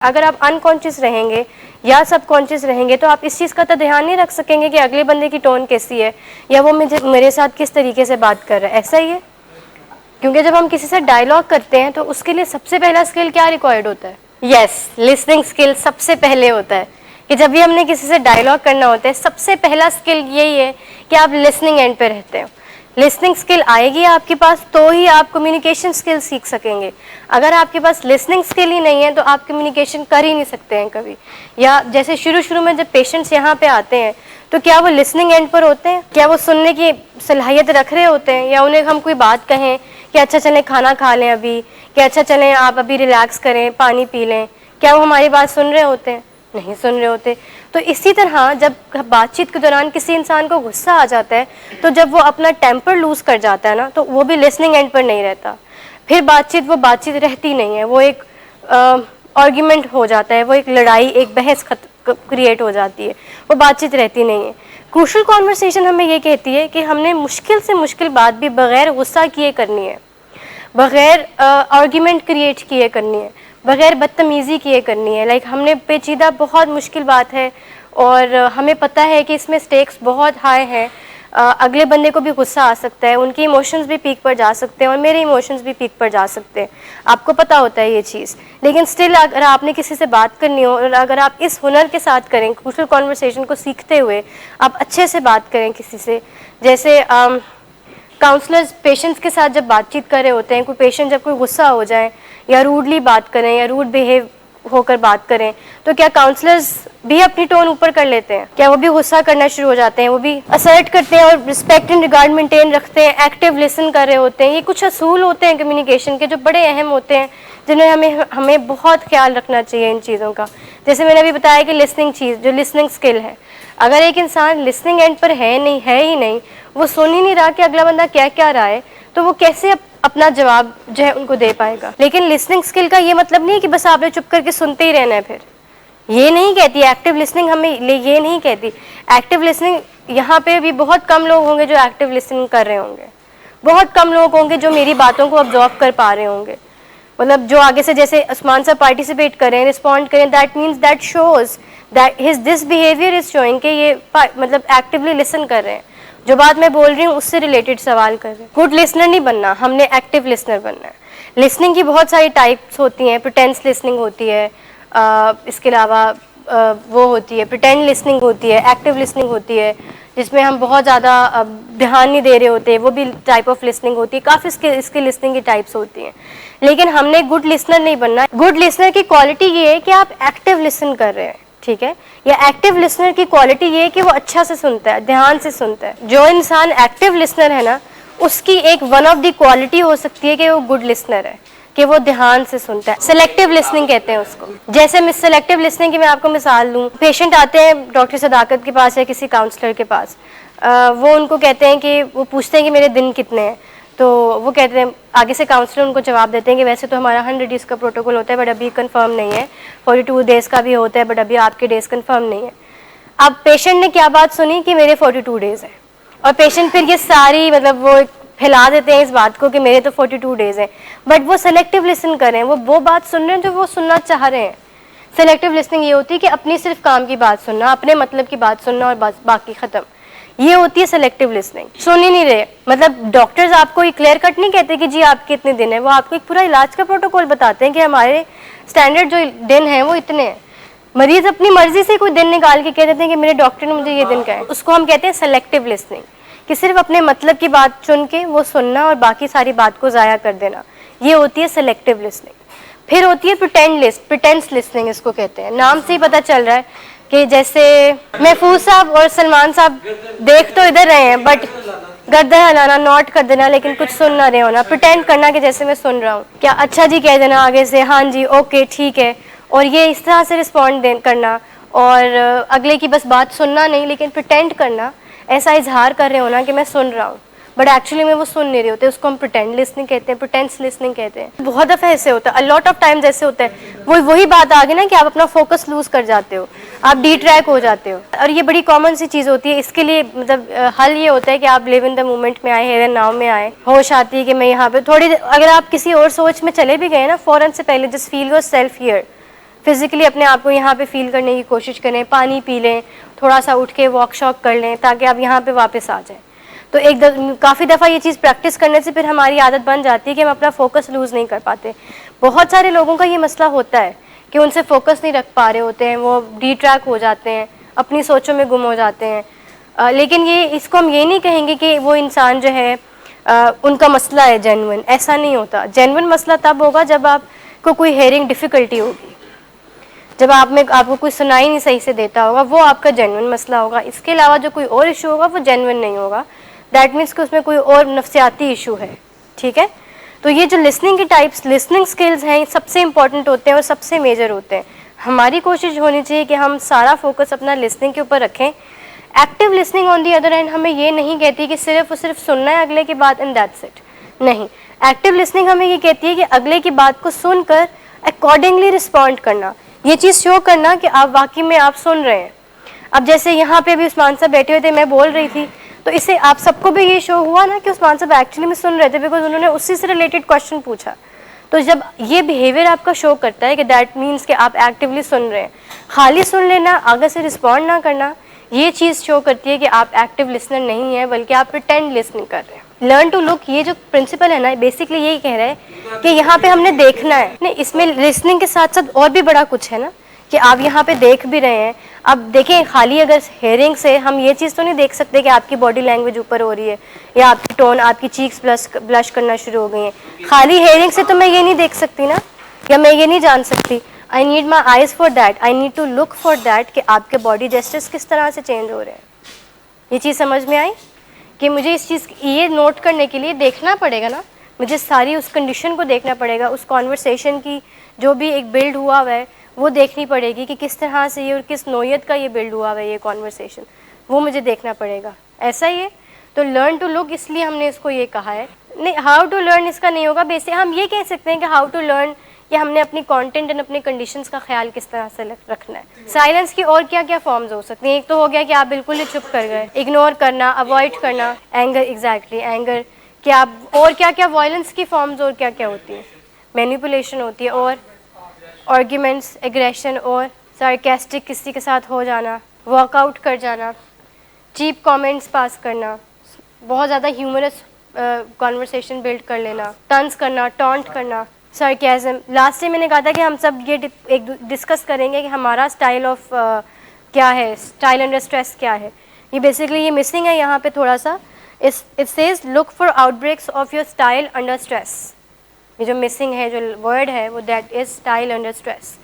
अगर आप अनकॉन्शियस रहेंगे या सबकॉन्शियस रहेंगे तो आप इस चीज़ का तो ध्यान नहीं रख सकेंगे कि अगले बंदे की टोन कैसी है या वो मेरे साथ किस तरीके से बात कर रहा है। ऐसा ही है, क्योंकि जब हम किसी से डायलॉग करते हैं तो उसके लिए सबसे पहला स्किल क्या रिक्वायर्ड होता है? यस, लिसनिंग स्किल सबसे पहले होता है कि जब भी हमने किसी से डायलॉग करना होता है सबसे पहला स्किल यही है कि आप लिसनिंग एंड पे रहते हो। लिसनिंग स्किल आएगी आपके पास तो ही आप कम्युनिकेशन स्किल सीख सकेंगे। अगर आपके पास लिसनिंग स्किल ही नहीं है तो आप कम्युनिकेशन कर ही नहीं सकते हैं कभी। या जैसे शुरू में जब पेशेंट्स यहाँ पे आते हैं तो क्या वो लिसनिंग एंड पर होते हैं? क्या वो सुनने की सलाहियत रख रहे होते हैं? या उन्हें हम कोई बात कहें कि अच्छा चलें खाना खा लें अभी, कि अच्छा चलें आप अभी रिलैक्स करें, पानी पी लें, क्या वो हमारी बात सुन रहे होते हैं? नहीं सुन रहे होते। तो इसी तरह जब बातचीत के दौरान किसी इंसान को गुस्सा आ जाता है तो जब वो अपना टेम्पर लूज कर जाता है ना तो वो भी लिसनिंग एंड पर नहीं रहता। फिर वो बातचीत रहती नहीं है, वो एक आर्ग्यूमेंट हो जाता है, वो एक लड़ाई, एक बहस क्रिएट हो जाती है, वो बातचीत रहती नहीं है। क्रूशल कॉन्वर्सेशन हमें ये कहती है कि हमने मुश्किल से मुश्किल बात भी बगैर गुस्सा किए करनी है, बगैर आर्ग्यूमेंट क्रिएट किए करनी है, बगैर बदतमीज़ी किए करनी है। लाइक हमने पेचीदा बहुत मुश्किल बात है और हमें पता है कि इसमें स्टेक्स बहुत हाई हैं, अगले बंदे को भी गुस्सा आ सकता है, उनके इमोशंस भी पीक पर जा सकते हैं और मेरे इमोशंस भी पीक पर जा सकते हैं, आपको पता होता है ये चीज़। लेकिन स्टिल अगर आपने किसी से बात करनी हो और अगर आप इस हुनर के साथ करें, क्रूशल कॉन्वर्सेशन को सीखते हुए आप अच्छे से बात करें किसी से, जैसे काउंसलर्स पेशेंट्स के साथ जब बातचीत कर रहे होते हैं, कोई पेशेंट जब कोई गुस्सा हो जाए या रूडली बात करें या रूड बिहेव होकर बात करें तो क्या काउंसलर्स भी अपनी टोन ऊपर कर लेते हैं? क्या वो भी गुस्सा करना शुरू हो जाते हैं? वो भी असर्ट करते हैं और रिस्पेक्ट एंड रिगार्ड मेंटेन रखते हैं, एक्टिव लिसन कर रहे होते हैं। ये कुछ असूल होते हैं कम्युनिकेशन के जो बड़े अहम होते हैं, जिन्हें हमें बहुत ख्याल रखना चाहिए इन चीज़ों का। जैसे मैंने अभी बताया कि लिसनिंग चीज़, जो लिसनिंग स्किल है, अगर एक इंसान लिसनिंग एंड पर है ही नहीं, वो सुन ही नहीं रहा कि अगला बंदा क्या कह रहा है, तो वो कैसे अपना जवाब जो है उनको दे पाएगा। लेकिन लिसनिंग स्किल का ये मतलब नहीं है कि बस आपने चुप करके सुनते ही रहना है। फिर ये नहीं कहती एक्टिव लिसनिंग, हमें ये नहीं कहती एक्टिव लिसनिंग। यहाँ पे भी बहुत कम लोग होंगे जो एक्टिव लिसनिंग कर रहे होंगे, बहुत कम लोग होंगे जो मेरी बातों को ऑब्जर्व कर पा रहे होंगे। मतलब जो आगे से जैसे उस्मान साहब पार्टिसिपेट करें, रिस्पॉन्ड करें, that means that shows that this behaviour is showing कि ये मतलब एक्टिवली लिसन कर रहे हैं, जो बात मैं बोल रही हूँ उससे रिलेटेड सवाल कर रहे हैं। गुड लिसनर नहीं बनना, हमने एक्टिव लिसनर बनना है। लिसनिंग की बहुत सारी टाइप्स होती हैं, प्रिटेंस लिसनिंग होती है, इसके अलावा वो होती है प्रिटेंड लिसनिंग होती है, एक्टिव लिसनिंग होती है जिसमें हम बहुत ज़्यादा ध्यान नहीं दे रहे होते, वो भी टाइप ऑफ लिसनिंग होती है। काफ़ी इसके लिसनिंग की टाइप्स होती हैं, लेकिन हमने गुड लिसनर नहीं बनना। गुड लिसनर की क्वालिटी ये है कि आप एक्टिव लिसन कर रहे हैं, ठीक है। या एक्टिव लिसनर की क्वालिटी ये है कि वो अच्छा से सुनता है, ध्यान से सुनता है। जो इंसान एक्टिव लिसनर है ना, उसकी एक वन ऑफ द क्वालिटी हो सकती है कि वो गुड लिसनर है, कि वो ध्यान से सुनता है। सेलेक्टिव लिसनिंग कहते हैं उसको। जैसे सेलेक्टिव लिसनिंग की मैं आपको मिसाल दूं, पेशेंट आते हैं डॉक्टर सदाकत के पास या किसी काउंसलर के पास, वो उनको कहते हैं कि वो पूछते हैं कि मेरे दिन कितने हैं, तो वो कहते हैं, आगे से काउंसलर उनको जवाब देते हैं कि वैसे तो हमारा 100 डेज़ का प्रोटोकॉल होता है बट अभी कंफर्म नहीं है, 42 डेज़ का भी होता है बट अभी आपके डेज़ कंफर्म नहीं है। अब पेशेंट ने क्या बात सुनी कि मेरे 42 डेज़ है, और पेशेंट फिर ये सारी मतलब वो फैला देते हैं इस बात को कि मेरे तो 42 डेज़ हैं, बट वो सेलेक्टिव लिसन कर रहे हैं, वो बात सुन रहे हैं जो वो सुनना चाह रहे हैं। सेलेक्टिव लिसनिंग ये होती है कि अपनी सिर्फ काम की बात सुनना, अपने मतलब की बात सुनना और बस बाकी ख़त्म, ये होती है सेलेक्टिव लिसनिंग। सुन ही नहीं रहे, मतलब डॉक्टर्स आपको ये क्लियर कट नहीं कहते कि जी आपके इतने दिन है, वो आपको एक पूरा इलाज का प्रोटोकॉल बताते हैं कि हमारे स्टैंडर्ड जो दिन हैं वो इतने हैं। मरीज अपनी मर्जी से कोई दिन निकाल के कह देते हैं कि मेरे डॉक्टर ने मुझे ये दिन कहा है, उसको हम कहते हैं सेलेक्टिव लिसनिंग, कि सिर्फ अपने मतलब की बात चुन के वो सुनना और बाकी सारी बात को ज़ाया कर देना, ये होती है सेलेक्टिव लिसनिंग। फिर होती है प्रिटेंस लिसनिंग, इसको कहते हैं। नाम से ही पता चल रहा है कि जैसे महफूज साहब और सलमान साहब देख तो इधर रहे हैं बट गर्दन हिलाना, नॉट कर देना, लेकिन कुछ सुन ना रहे होना, प्रिटेंड करना कि जैसे मैं सुन रहा हूँ, क्या अच्छा जी कह देना आगे से, हाँ जी ओके ठीक है, और ये इस तरह से रिस्पॉन्ड करना, और अगले की बस बात सुनना नहीं लेकिन प्रिटेंड करना, ऐसा इजहार कर रहे होना कि मैं सुन रहा हूँ बट एक्चुअली में वो सुन नहीं रहे होते, उसको हम प्रिटेंड लिसनिंग कहते हैं, प्रिटेंस लिसनिंग कहते हैं। बहुत दफ़ा ऐसे होता है, अ लॉट ऑफ टाइम्स ऐसे होता है। वही बात आ गई ना कि आप अपना फोकस लूज कर जाते हो, आप डी ट्रैक हो जाते हो, और ये बड़ी कॉमन सी चीज़ होती है। इसके लिए मतलब हल ये होता है कि आप लिव इन द मोमेंट में आए, हेयर एंड नाउ में आए, होश आती है कि मैं यहाँ पे थोड़ी, अगर आप किसी और सोच में चले भी गए ना, फ़ौरन से पहले just feel your self here, physically अपने आप को यहाँ पे फील करने की कोशिश करें, पानी पी लें, थोड़ा सा उठ के वॉक शॉक कर लें ताकि आप यहाँ पे वापस आ जाएं। तो काफ़ी दफ़ा ये चीज़ प्रैक्टिस करने से फिर हमारी आदत बन जाती है कि हम अपना फोकस लूज़ नहीं कर पाते। बहुत सारे लोगों का ये मसला होता है कि उनसे फोकस नहीं रख पा रहे होते हैं, वो डिट्रैक हो जाते हैं, अपनी सोचों में गुम हो जाते हैं। लेकिन इसको हम ये नहीं कहेंगे कि वो इंसान जो है उनका मसला है जेन्युइन, ऐसा नहीं होता। जेन्युइन मसला तब होगा जब आपको कोई हेयरिंग डिफ़िकल्टी होगी, जब आपको कोई सुनाई नहीं सही से देता होगा, वो आपका जेन्युइन मसला होगा। इसके अलावा जो कोई और इशू होगा वो जेन्युइन नहीं होगा। दैट मीन्स कि उसमें कोई और नफ्सियाती इशू है, ठीक है। तो ये जो लिसनिंग की टाइप्स, लिसनिंग स्किल्स हैं, सबसे इंपॉर्टेंट होते हैं और सबसे मेजर होते हैं। हमारी कोशिश होनी चाहिए कि हम सारा फोकस अपना लिसनिंग के ऊपर रखें। Active listening on the other hand हमें ये नहीं कहती कि सिर्फ और सिर्फ सुनना है अगले की बात एंड दैट्स इट, नहीं। एक्टिव लिसनिंग हमें ये कहती है कि अगले की बात को सुनकर अकॉर्डिंगली रिस्पॉन्ड करना, ये चीज़ शो करना कि आप वाकई में आप सुन रहे हैं। अब जैसे यहाँ पे अभी उस्मान साहब बैठे हुए थे, मैं बोल रही थी, तो इससे आप सबको भी ये शो हुआ ना कि उस्मान साहब एक्चुअली में सुन रहे थे, बिकॉज उन्होंने उसी से रिलेटेड क्वेश्चन पूछा। तो जब ये बिहेवियर आपका शो करता है कि दैट मीन्स कि आप एक्टिवली सुन रहे हैं। खाली सुन लेना, आगे से रिस्पॉन्ड ना करना, ये चीज़ शो करती है कि आप एक्टिव लिसनर नहीं है, बल्कि आप प्रिटेंड लिसनिंग कर रहे हैं। लर्न टू लुक, ये जो प्रिंसिपल है ना, बेसिकली यही कह रहा है कि यहाँ पे हमने देखना है। नहीं, इसमें लिसनिंग के साथ साथ और भी बड़ा कुछ है ना, कि आप यहाँ पे देख भी रहे हैं। अब देखें, खाली अगर हेयरिंग से हम ये चीज़ तो नहीं देख सकते कि आपकी बॉडी लैंग्वेज ऊपर हो रही है या आपकी टोन, आपकी चीक्स ब्लश करना शुरू हो गई हैं। खाली हेयरिंग से तो मैं ये नहीं देख सकती ना, या मैं ये नहीं जान सकती। I need my eyes for that, I need to look for that कि आपके बॉडी जेस्चर्स किस तरह से चेंज हो रहे हैं। ये चीज़ समझ में आई कि मुझे इस चीज़ ये नोट करने के लिए देखना पड़ेगा ना, मुझे सारी उस कंडीशन को देखना पड़ेगा, उस कॉन्वर्सेशन की जो भी एक बिल्ड हुआ हुआ है वो देखनी पड़ेगी कि किस तरह से ये और किस नोयत का ये बिल्ड हुआ हुआ है ये कॉन्वर्सेशन, वो मुझे देखना पड़ेगा। ऐसा ही है। तो लर्न टू लुक, इसलिए हमने इसको ये कहा है। नहीं, हाउ टू लर्न इसका नहीं होगा। बेसिक हम ये कह सकते हैं कि हाउ टू लर्न कि हमने अपनी कंटेंट एंड अपने कंडीशंस का ख्याल किस तरह से रखना है। साइलेंस की और क्या क्या फॉर्म्स हो सकती हैं। एक तो हो गया कि आप बिल्कुल ही चुप कर गए, इग्नोर करना, अवॉइड करना, एंगर, एग्जैक्टली एंगर। कि आप और क्या क्या वायलेंस की फॉर्म्स और क्या क्या होती हैं, मैनिपुलेशन होती है, और आर्ग्यूमेंट्स, एग्रेशन, और सार्केस्टिक किसी के साथ हो जाना, वॉकआउट कर जाना, चीप कमेंट्स पास करना, बहुत ज़्यादा ह्यूमरस कॉन्वर्सेशन बिल्ड कर लेना, टंस करना, टॉन्ट करना, सार्केज़म। लास्ट टाइम मैंने कहा था कि हम सब ये डिस्कस करेंगे कि हमारा स्टाइल ऑफ क्या है, स्टाइल अंडर स्ट्रेस क्या है। ये बेसिकली ये मिसिंग है यहाँ पे थोड़ा सा। It says look for outbreaks of your style under stress. ये जो मिसिंग है, जो वर्ड है, वो that is style under stress.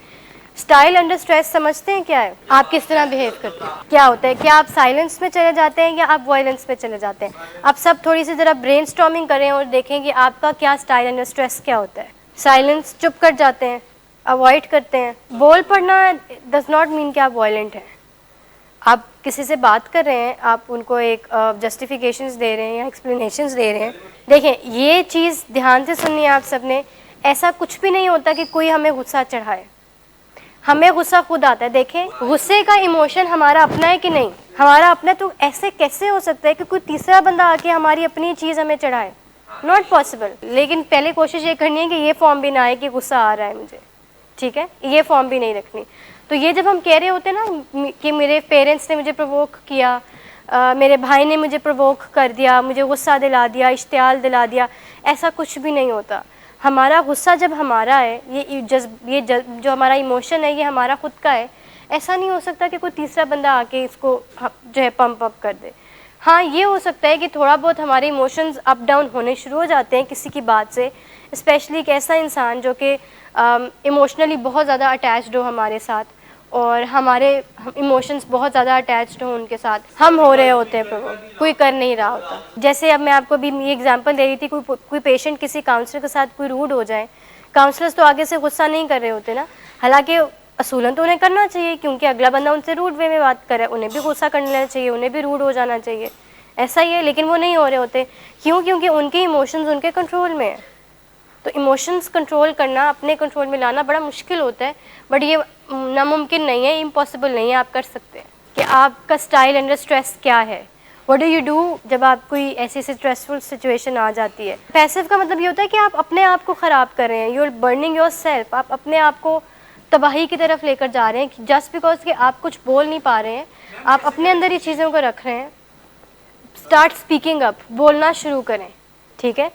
Style under stress समझते हैं क्या है? आप किस तरह बिहेव करते हैं, क्या होता है, क्या आप साइलेंस में चले जाते हैं या आप वायलेंस में चले जाते हैं? आप सब थोड़ी सी ज़रा ब्रेनस्टॉर्मिंग करें और देखें कि आपका क्या स्टाइल अंडर स्ट्रेस क्या होता है। साइलेंस, चुप कर जाते हैं, अवॉइड करते हैं। बोल पड़ना डज नॉट मीन कि आप वायलेंट हैं। आप किसी से बात कर रहे हैं, आप उनको एक जस्टिफिकेशंस दे रहे हैं या एक्सप्लेनेशंस दे रहे हैं। देखें, ये चीज़ ध्यान से सुननी है आप सब ने। ऐसा कुछ भी नहीं होता कि कोई हमें गुस्सा चढ़ाए, हमें गुस्सा खुद आता है। देखें, गुस्से का इमोशन हमारा अपना है कि नहीं? हमारा अपना। तो ऐसे कैसे हो सकता है कि कोई तीसरा बंदा आके हमारी अपनी चीज़ हमें चढ़ाए? Not possible. लेकिन पहले कोशिश ये करनी है कि ये फॉर्म भी ना आए कि गुस्सा आ रहा है मुझे, ठीक है, ये फॉर्म भी नहीं रखनी। तो ये जब हम कह रहे होते हैं ना कि मेरे पेरेंट्स ने मुझे प्रोवोक किया, मेरे भाई ने मुझे प्रोवोक कर दिया, मुझे गुस्सा दिला दिया, इश्तियाल दिला दिया, ऐसा कुछ भी नहीं होता। हमारा गुस्सा जब हमारा है, ये जो हमारा इमोशन है, ये हमारा खुद का है। ऐसा नहीं हो सकता कि कोई तीसरा बंदा आके इसको जो है पंप अप कर दे। हाँ, ये हो सकता है कि थोड़ा बहुत हमारे इमोशंस अप डाउन होने शुरू हो जाते हैं किसी की बात से, स्पेशली एक ऐसा इंसान जो कि इमोशनली बहुत ज़्यादा अटैच्ड हो हमारे साथ, और हमारे इमोशंस बहुत ज़्यादा अटैच्ड हो उनके साथ, हम हो रहे होते हैं पर कोई कर नहीं रहा होता। जैसे अब मैं आपको भी ये एग्जांपल दे रही थी, कोई पेशेंट किसी काउंसलर के साथ कोई रूड हो जाए। काउंसलर्स तो आगे से गुस्सा नहीं कर रहे होते ना, हालांकि असूलन तो उन्हें करना चाहिए क्योंकि अगला बंदा उनसे रूड वे में बात करे, उन्हें भी गुस्सा कर लेना चाहिए, उन्हें भी रूड हो जाना चाहिए, ऐसा ही है। लेकिन वो नहीं हो रहे होते। क्यों? क्योंकि उनके इमोशंस उनके कंट्रोल में है। तो इमोशंस कंट्रोल करना, अपने कंट्रोल में लाना बड़ा मुश्किल होता है, बट ये नामुमकिन नहीं है, इम्पॉसिबल नहीं है। आप कर सकते हैं कि आपका स्टाइल अंडर स्ट्रेस क्या है। व्हाट डू यू डू जब आप कोई ऐसी स्ट्रेसफुल सिचुएशन आ जाती है? पैसिव का मतलब ये होता है कि आप अपने आप को ख़राब कर रहे हैं, you are burning yourself. आप अपने आप को तबाही की तरफ लेकर जा रहे हैं, जस्ट बिकॉज कि आप कुछ बोल नहीं पा रहे हैं, आप अपने अंदर ये चीज़ों को रख रहे हैं। स्टार्ट स्पीकिंग अप, बोलना शुरू करें, ठीक है।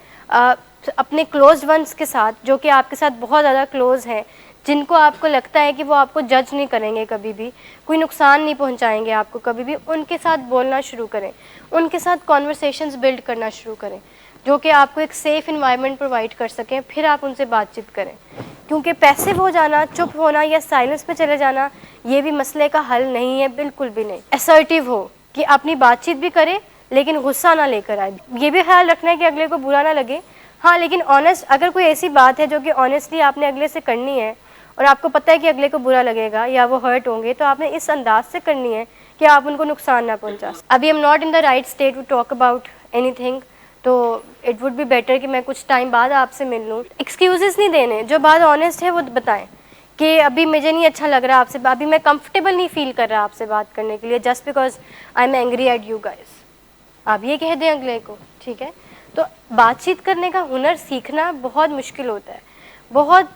अपने क्लोज्ड वंस के साथ, जो कि आपके साथ बहुत ज़्यादा क्लोज हैं, जिनको आपको लगता है कि वो आपको जज नहीं करेंगे, कभी भी कोई नुकसान नहीं पहुंचाएंगे आपको कभी भी, उनके साथ बोलना शुरू करें, उनके साथ कॉन्वर्सेशंस बिल्ड करना शुरू करें, जो कि आपको एक सेफ़ इन्वायरमेंट प्रोवाइड कर सकें, फिर आप उनसे बातचीत करें। क्योंकि पैसिव हो जाना, चुप होना या साइलेंस में चले जाना, ये भी मसले का हल नहीं है, बिल्कुल भी नहीं। असर्टिव हो कि अपनी बातचीत भी करें लेकिन गुस्सा ना लेकर आए। ये भी ख्याल रखना है कि अगले को बुरा ना लगे, हाँ, लेकिन ऑनेस्ट, अगर कोई ऐसी बात है जो कि ऑनेस्टली आपने अगले से करनी है और आपको पता है कि अगले को बुरा लगेगा या वो हर्ट होंगे, तो आपने इस अंदाज से करनी है कि आप उनको नुकसान ना पहुंचा। अभी I am not in the right state to talk about anything, तो इट वुड बी बेटर कि मैं कुछ टाइम बाद आपसे मिल लूँ। एक्सक्यूजेस नहीं देने, जो बात ऑनेस्ट है वो बताएं कि अभी मुझे नहीं अच्छा लग रहा आपसे, अभी मैं कंफर्टेबल नहीं फील कर रहा आपसे बात करने के लिए, just because I am angry at you guys. आप ये कह दें अगले को, ठीक है। तो बातचीत करने का हुनर सीखना बहुत मुश्किल होता है, बहुत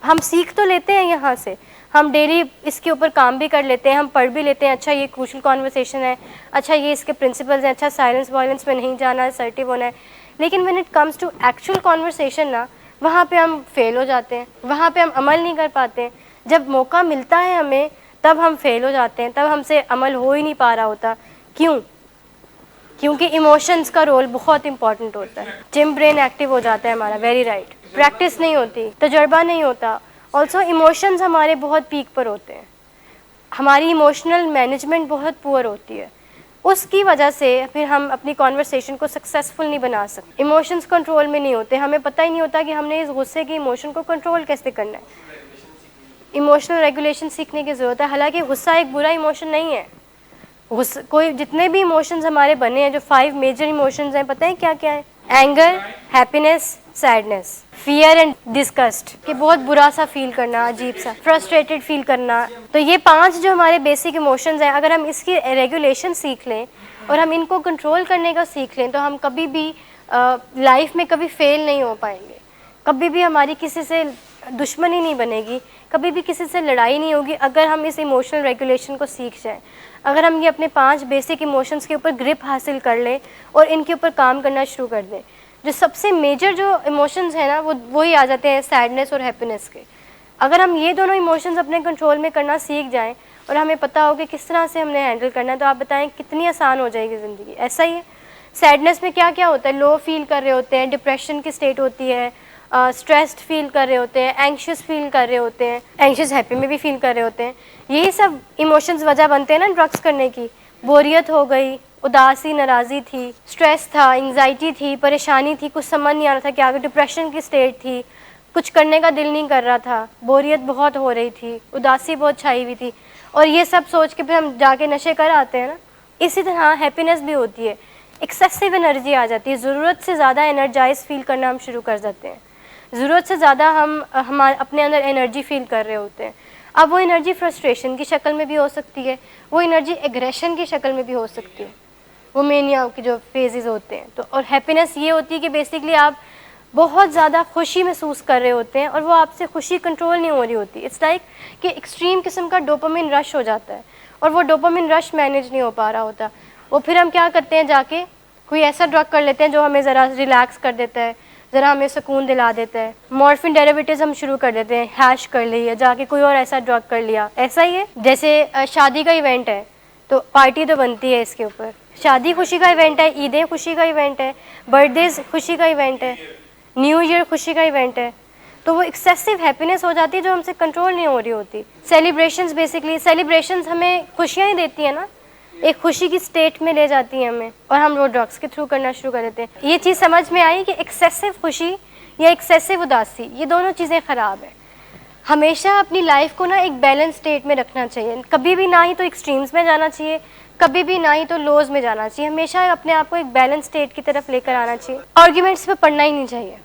हम सीख तो लेते हैं यहाँ से, हम डेली इसके ऊपर काम भी कर लेते हैं, हम पढ़ भी लेते हैं, अच्छा ये क्रूशल कॉन्वर्सेशन है, अच्छा ये इसके प्रिंसिपल्स हैं, अच्छा साइलेंस वायलेंस में नहीं जाना है, असर्टिव होना है, लेकिन when it comes to actual conversation ना, वहाँ पे हम फेल हो जाते हैं, वहाँ पे हम अमल नहीं कर पाते हैं। जब मौका मिलता है हमें तब हम फेल हो जाते हैं, तब हमसे अमल हो ही नहीं पा रहा होता। क्यों? क्योंकि इमोशंस का रोल बहुत इंपॉर्टेंट होता है। जिम ब्रेन एक्टिव हो जाता है हमारा, वेरी राइट। प्रैक्टिस नहीं होती, तजर्बा नहीं होता, ऑल्सो इमोशंस हमारे बहुत पीक पर होते हैं, हमारी इमोशनल मैनेजमेंट बहुत पुअर होती है, उसकी वजह से फिर हम अपनी कॉन्वर्सेशन को सक्सेसफुल नहीं बना सकते। इमोशंस कंट्रोल में नहीं होते, हमें पता ही नहीं होता कि हमने इस गुस्से की इमोशन को कंट्रोल कैसे करना है। इमोशनल रेगुलेशन सीखने की ज़रूरत है। हालांकि गुस्सा एक बुरा इमोशन नहीं है, कोई जितने भी इमोशंस हमारे बने हैं, जो 5 मेजर इमोशंस हैं, पता है क्या क्या है? Anger, happiness, sadness, fear and disgust, कि बहुत बुरा सा फील करना, अजीब सा, फ्रस्ट्रेटेड फील करना। तो ये 5 जो हमारे बेसिक इमोशंस हैं, अगर हम इसकी रेगुलेशन सीख लें और हम इनको कंट्रोल करने का सीख लें, तो हम कभी भी लाइफ में कभी फेल नहीं हो पाएंगे, कभी भी हमारी किसी से दुश्मनी नहीं बनेगी, कभी भी किसी से लड़ाई नहीं होगी, अगर हम इस इमोशनल रेगुलेशन को सीख जाएं। अगर हम ये अपने 5 बेसिक इमोशंस के ऊपर ग्रिप हासिल कर लें और इनके ऊपर काम करना शुरू कर दें। जो सबसे मेजर जो इमोशंस हैं ना, वो ही आ जाते हैं सैडनेस और हैप्पीनेस के। अगर हम ये दोनों इमोशंस अपने कंट्रोल में करना सीख जाएं और हमें पता हो कि किस तरह से हमने हैंडल करना है, तो आप बताएं कितनी आसान हो जाएगी ज़िंदगी। ऐसा ही है, सैडनेस में क्या क्या होता है? लो फील कर रहे होते हैं, डिप्रेशन की स्टेट होती है, स्ट्रेस्ड फील कर रहे होते हैं, एंग्शियस फील कर रहे होते हैं, एंग्शियस हैप्पी में भी फील कर रहे होते हैं। यही सब इमोशंस वजह बनते हैं ना ड्रग्स करने की। बोरियत हो गई, उदासी, नाराज़ी थी, स्ट्रेस था, एंग्जाइटी थी, परेशानी थी, कुछ समझ नहीं आ रहा था क्या, डिप्रेशन की स्टेट थी, कुछ करने का दिल नहीं कर रहा था, बोरियत बहुत हो रही थी, उदासी बहुत छाई हुई थी, और ये सब सोच के फिर हम जाके नशे कर आते हैं ना। इसी तरह हैप्पीनेस भी होती है, एक्सेसिव एनर्जी आ जाती है, ज़रूरत से ज़्यादा एनर्जाइज फील करना हम शुरू कर देते हैं, ज़रूरत से ज़्यादा हम अपने अंदर एनर्जी फील कर रहे होते हैं। अब वो एनर्जी फ्रस्ट्रेशन की शक्ल में भी हो सकती है, वो एनर्जी एग्रेशन की शक्ल में भी हो सकती है, वो मेनिया के जो फेजेस होते हैं। तो और हैप्पीनेस ये होती है कि बेसिकली आप बहुत ज़्यादा खुशी महसूस कर रहे होते हैं और वो आपसे खुशी कंट्रोल नहीं हो रही होती। इट्स लाइक कि एक्सट्रीम किस्म का डोपामिन रश हो जाता है और वो डोपामिन रश मैनेज नहीं हो पा रहा होता। वो फिर हम क्या करते हैं, जाके कोई ऐसा ड्रग कर लेते हैं जो हमें ज़रा रिलैक्स कर देता है, ज़रा हमें सुकून दिला देता है। मॉर्फिन डेरिवेटिव्स हम शुरू कर देते हैं, हैश कर लिया, जाके कोई और ऐसा ड्रग कर लिया। ऐसा ही है, जैसे शादी का इवेंट है तो पार्टी तो बनती है इसके ऊपर, शादी खुशी का इवेंट है, ईदें खुशी का इवेंट है, बर्थडेज खुशी का इवेंट है, न्यू ईयर खुशी का इवेंट है। तो वो एक्सेसिव हैप्पीनेस हो जाती है जो हमसे कंट्रोल नहीं हो रही होती। सेलिब्रेशंस, बेसिकली सेलिब्रेशंस हमें खुशियाँ ही देती है ना, एक खुशी की स्टेट में ले जाती है हमें, और हम वो ड्रग्स के थ्रू करना शुरू कर देते हैं। ये चीज़ समझ में आई कि एक्सेसिव खुशी या एक्सेसिव उदासी, ये दोनों चीज़ें ख़राब है। हमेशा अपनी लाइफ को ना एक बैलेंस स्टेट में रखना चाहिए, कभी भी ना ही तो एक्सट्रीम्स में जाना चाहिए, कभी भी ना ही तो लोज में जाना चाहिए। हमेशा अपने आप को एक बैलेंस स्टेट की तरफ लेकर आना चाहिए। आर्ग्यूमेंट्स पे पढ़ना ही नहीं चाहिए,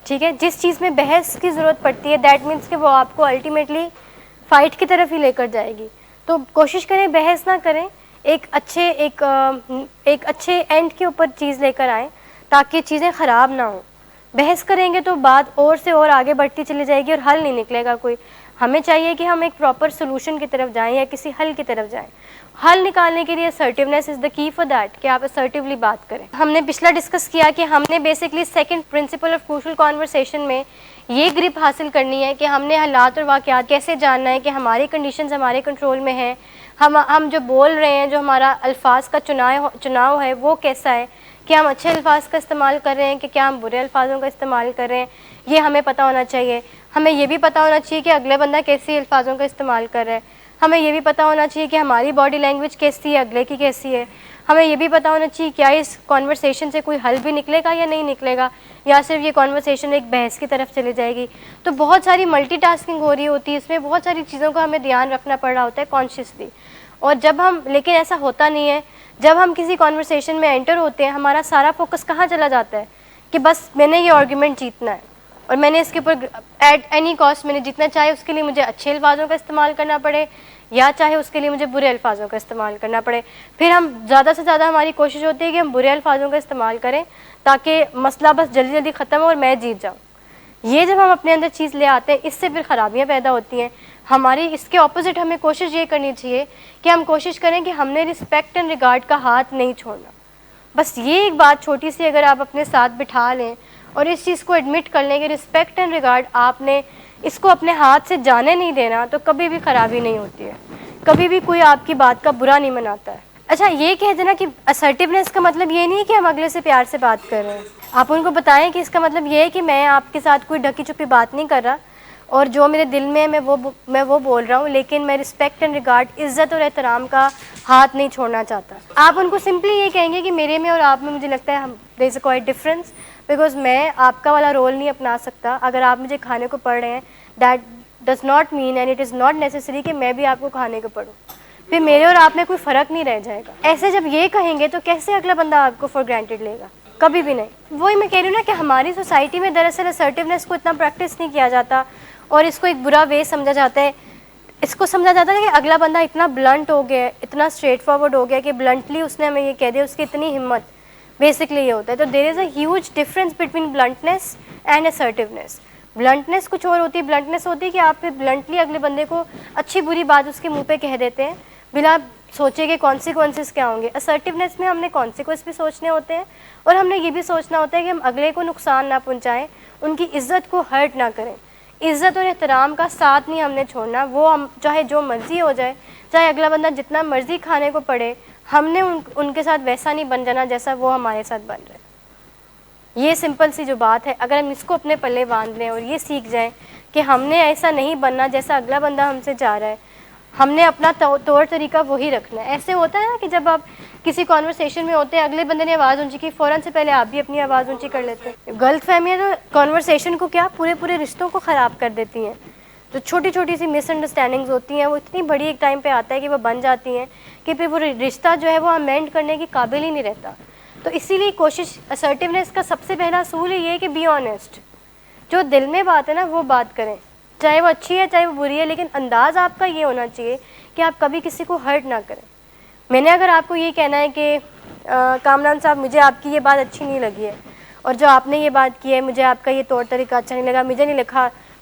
ठीक है। जिस चीज़ में बहस की ज़रूरत पड़ती है, दैट मीन्स कि वो आपको अल्टीमेटली फ़ाइट की तरफ ही लेकर जाएगी। तो कोशिश करें बहस ना करें, एक अच्छे एंड के ऊपर चीज़ लेकर आएँ ताकि चीज़ें ख़राब ना हो। बहस करेंगे तो बात और से और आगे बढ़ती चली जाएगी और हल नहीं निकलेगा कोई। हमें चाहिए कि हम एक प्रॉपर सोल्यूशन की तरफ जाएं या किसी हल की तरफ जाएं। हल निकालने के लिए assertiveness is the key for that, कि आप असर्टिवली बात करें। हमने पिछला डिस्कस किया कि हमने basically second principle of crucial conversation में ये ग्रिप हासिल करनी है कि हमने हालात और वाक़यात कैसे जानना है कि हमारी कंडीशंस हमारे कंट्रोल में है, हम जो बोल रहे हैं, जो हमारा अल्फाज का चुनाव है वो कैसा है, कि हम अच्छे अल्फाज का इस्तेमाल कर रहे हैं कि क्या हम बुरे अल्फाजों का इस्तेमाल कर रहे हैं, ये हमें पता होना चाहिए। हमें ये भी पता होना चाहिए कि अगले बंदा कैसे अल्फाजों का इस्तेमाल कर रहा है। हमें ये भी पता होना चाहिए कि हमारी बॉडी लैंग्वेज कैसी है, अगले की कैसी है। हमें ये भी पता होना चाहिए क्या इस कॉन्वर्सेशन से कोई हल भी निकलेगा या नहीं निकलेगा, या सिर्फ ये कॉन्वर्सेशन एक बहस की तरफ चली जाएगी। तो बहुत सारी मल्टीटास्किंग हो रही होती है, इसमें बहुत सारी चीज़ों का हमें ध्यान रखना पड़ रहा होता है कॉन्शियसली। और जब हम, लेकिन ऐसा होता नहीं है, जब हम किसी कॉन्वर्सेशन में एंटर होते हैं हमारा सारा फोकस कहाँ चला जाता है कि बस मैंने ये आर्ग्यूमेंट जीतना है और मैंने इसके ऊपर एट एनी कॉस्ट मैंने जीतना, चाहे उसके लिए मुझे अच्छे अल्फाजों का इस्तेमाल करना पड़े या चाहे उसके लिए मुझे बुरे अल्फाजों का इस्तेमाल करना पड़े। फिर हम ज़्यादा से ज़्यादा हमारी कोशिश होती है कि हम बुरे अल्फाजों का इस्तेमाल करें ताकि मसला बस जल्दी जल्दी ख़त्म हो और मैं जीत जाऊँ। ये जब हम अपने अंदर चीज़ ले आते हैं इससे फिर ख़राबियाँ पैदा होती हैं हमारी। इसके ऑपोजिट हमें कोशिश ये करनी चाहिए कि हम कोशिश करें कि हमने रिस्पेक्ट एंड रिगार्ड का हाथ नहीं छोड़ना। बस ये एक बात छोटी सी अगर आप अपने साथ बिठा लें और इस चीज़ को एडमिट कर लें कि रिस्पेक्ट एंड रिगार्ड आपने इसको अपने हाथ से जाने नहीं देना, तो कभी भी ख़राबी नहीं होती है, कभी भी कोई आपकी बात का बुरा नहीं मनाता है। अच्छा, ये कह देना कि असर्टिवनेस का मतलब ये नहीं है कि हम अगले से प्यार से बात कर रहे हैं। आप उनको बताएं कि इसका मतलब ये है कि मैं आपके साथ कोई ढकी छुपी बात नहीं कर रहा और जो मेरे दिल में है मैं वो बोल रहा हूँ, लेकिन मैं रिस्पेक्ट एंड रिगार्ड, इज़्ज़त और एहतराम का हाथ नहीं छोड़ना चाहता। आप उनको सिंपली ये कहेंगे कि मेरे में और आप में मुझे लगता है हम there is a quite difference, because मैं आपका वाला रोल नहीं अपना सकता। अगर आप मुझे खाने को पढ़ रहे हैं, that does not mean and it is not necessary कि मैं भी आपको खाने को पढ़ूँ। फिर मेरे और आप में कोई फ़र्क नहीं रह जाएगा। ऐसे जब ये कहेंगे तो कैसे अगला बंदा आपको फॉर ग्रांटेड लेगा? कभी भी नहीं। वही मैं कह रही हूँ ना कि हमारी सोसाइटी में दरअसल असर्टिवनेस को इतना प्रैक्टिस नहीं किया जाता और इसको एक बुरा वे समझा जाता है। इसको समझा जाता है कि अगला बंदा इतना ब्लंट हो गया, इतना स्ट्रेट फॉरवर्ड हो गया कि ब्लंटली उसने हमें ये कह दिया, उसकी इतनी हिम्मत। बेसिकली ये होता है। तो there is a huge difference between bluntness and assertiveness. Bluntness कुछ और होती है। ब्लंटनेस होती है कि आप ब्लंटली अगले बंदे को अच्छी बुरी बात उसके मुंह पे कह देते हैं बिना सोचे कि कॉन्सिक्वेंसेस क्या होंगे। असर्टिवनेस में हमने कॉन्सिक्वेंस भी सोचने होते हैं और हमने ये भी सोचना होता है कि हम अगले को नुकसान ना पहुंचाएं, उनकी इज्जत को हर्ट ना करें। इज़्ज़त और एहतराम का साथ नहीं हमने छोड़ना। वो हम चाहे जो मर्ज़ी हो जाए, चाहे अगला बंदा जितना मर्ज़ी खाने को पड़े, हमने उनके साथ वैसा नहीं बन जाना जैसा वो हमारे साथ बन रहे हैं। ये सिंपल सी जो बात है, अगर हम इसको अपने पल्ले बांध लें और ये सीख जाएं कि हमने ऐसा नहीं बनना जैसा अगला बंदा हमसे चाह रहा है, हमने अपना तौर तरीका वही रखना है। ऐसे होता है ना कि जब आप किसी कॉन्वर्सेशन में होते हैं, अगले बंदे ने आवाज़ ऊंची की, फ़ौरन से पहले आप भी अपनी आवाज़ ऊंची कर लेते हैं। गलत फहमियाँ तो कॉन्वर्सेशन को क्या पूरे रिश्तों को ख़राब कर देती हैं। जो छोटी छोटी सी मिसअंडरस्टैंडिंग्स होती हैं वो इतनी बड़ी एक टाइम पे आता है कि वो बन जाती हैं कि फिर वो रिश्ता जो है वो अमेंड करने की काबिल ही नहीं रहता। तो इसीलिए कोशिश, असर्टिवनेस का सबसे पहला असूल ये है कि बी ऑनेस्ट। जो दिल में बात है ना वो बात करें, चाहे वो अच्छी है चाहे वो बुरी है, लेकिन अंदाज़ आपका ये होना चाहिए कि आप कभी किसी को हर्ट ना करें। मैंने अगर आपको ये कहना है कि कामरान साहब मुझे आपकी ये बात अच्छी नहीं लगी है और जो आपने ये बात की है मुझे आपका ये तौर तरीका अच्छा नहीं लगा,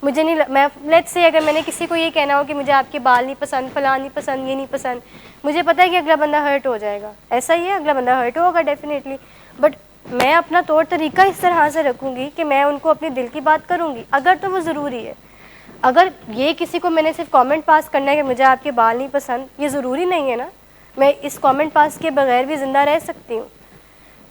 मैं लेट्स से अगर मैंने किसी को ये कहना हो कि मुझे आपके बाल नहीं पसंद, फलां नहीं पसंद, ये नहीं पसंद, मुझे पता है कि अगला बंदा हर्ट हो जाएगा। ऐसा ही है, अगला बंदा हर्ट होगा डेफिनेटली, बट मैं अपना तौर तरीका इस तरह से रखूँगी कि मैं उनको अपने दिल की बात करूँगी अगर तो वो ज़रूरी है। अगर ये किसी को मैंने सिर्फ कमेंट पास करना है कि मुझे आपके बाल नहीं पसंद, ये ज़रूरी नहीं है ना। मैं इस कमेंट पास के बगैर भी ज़िंदा रह सकती हूँ।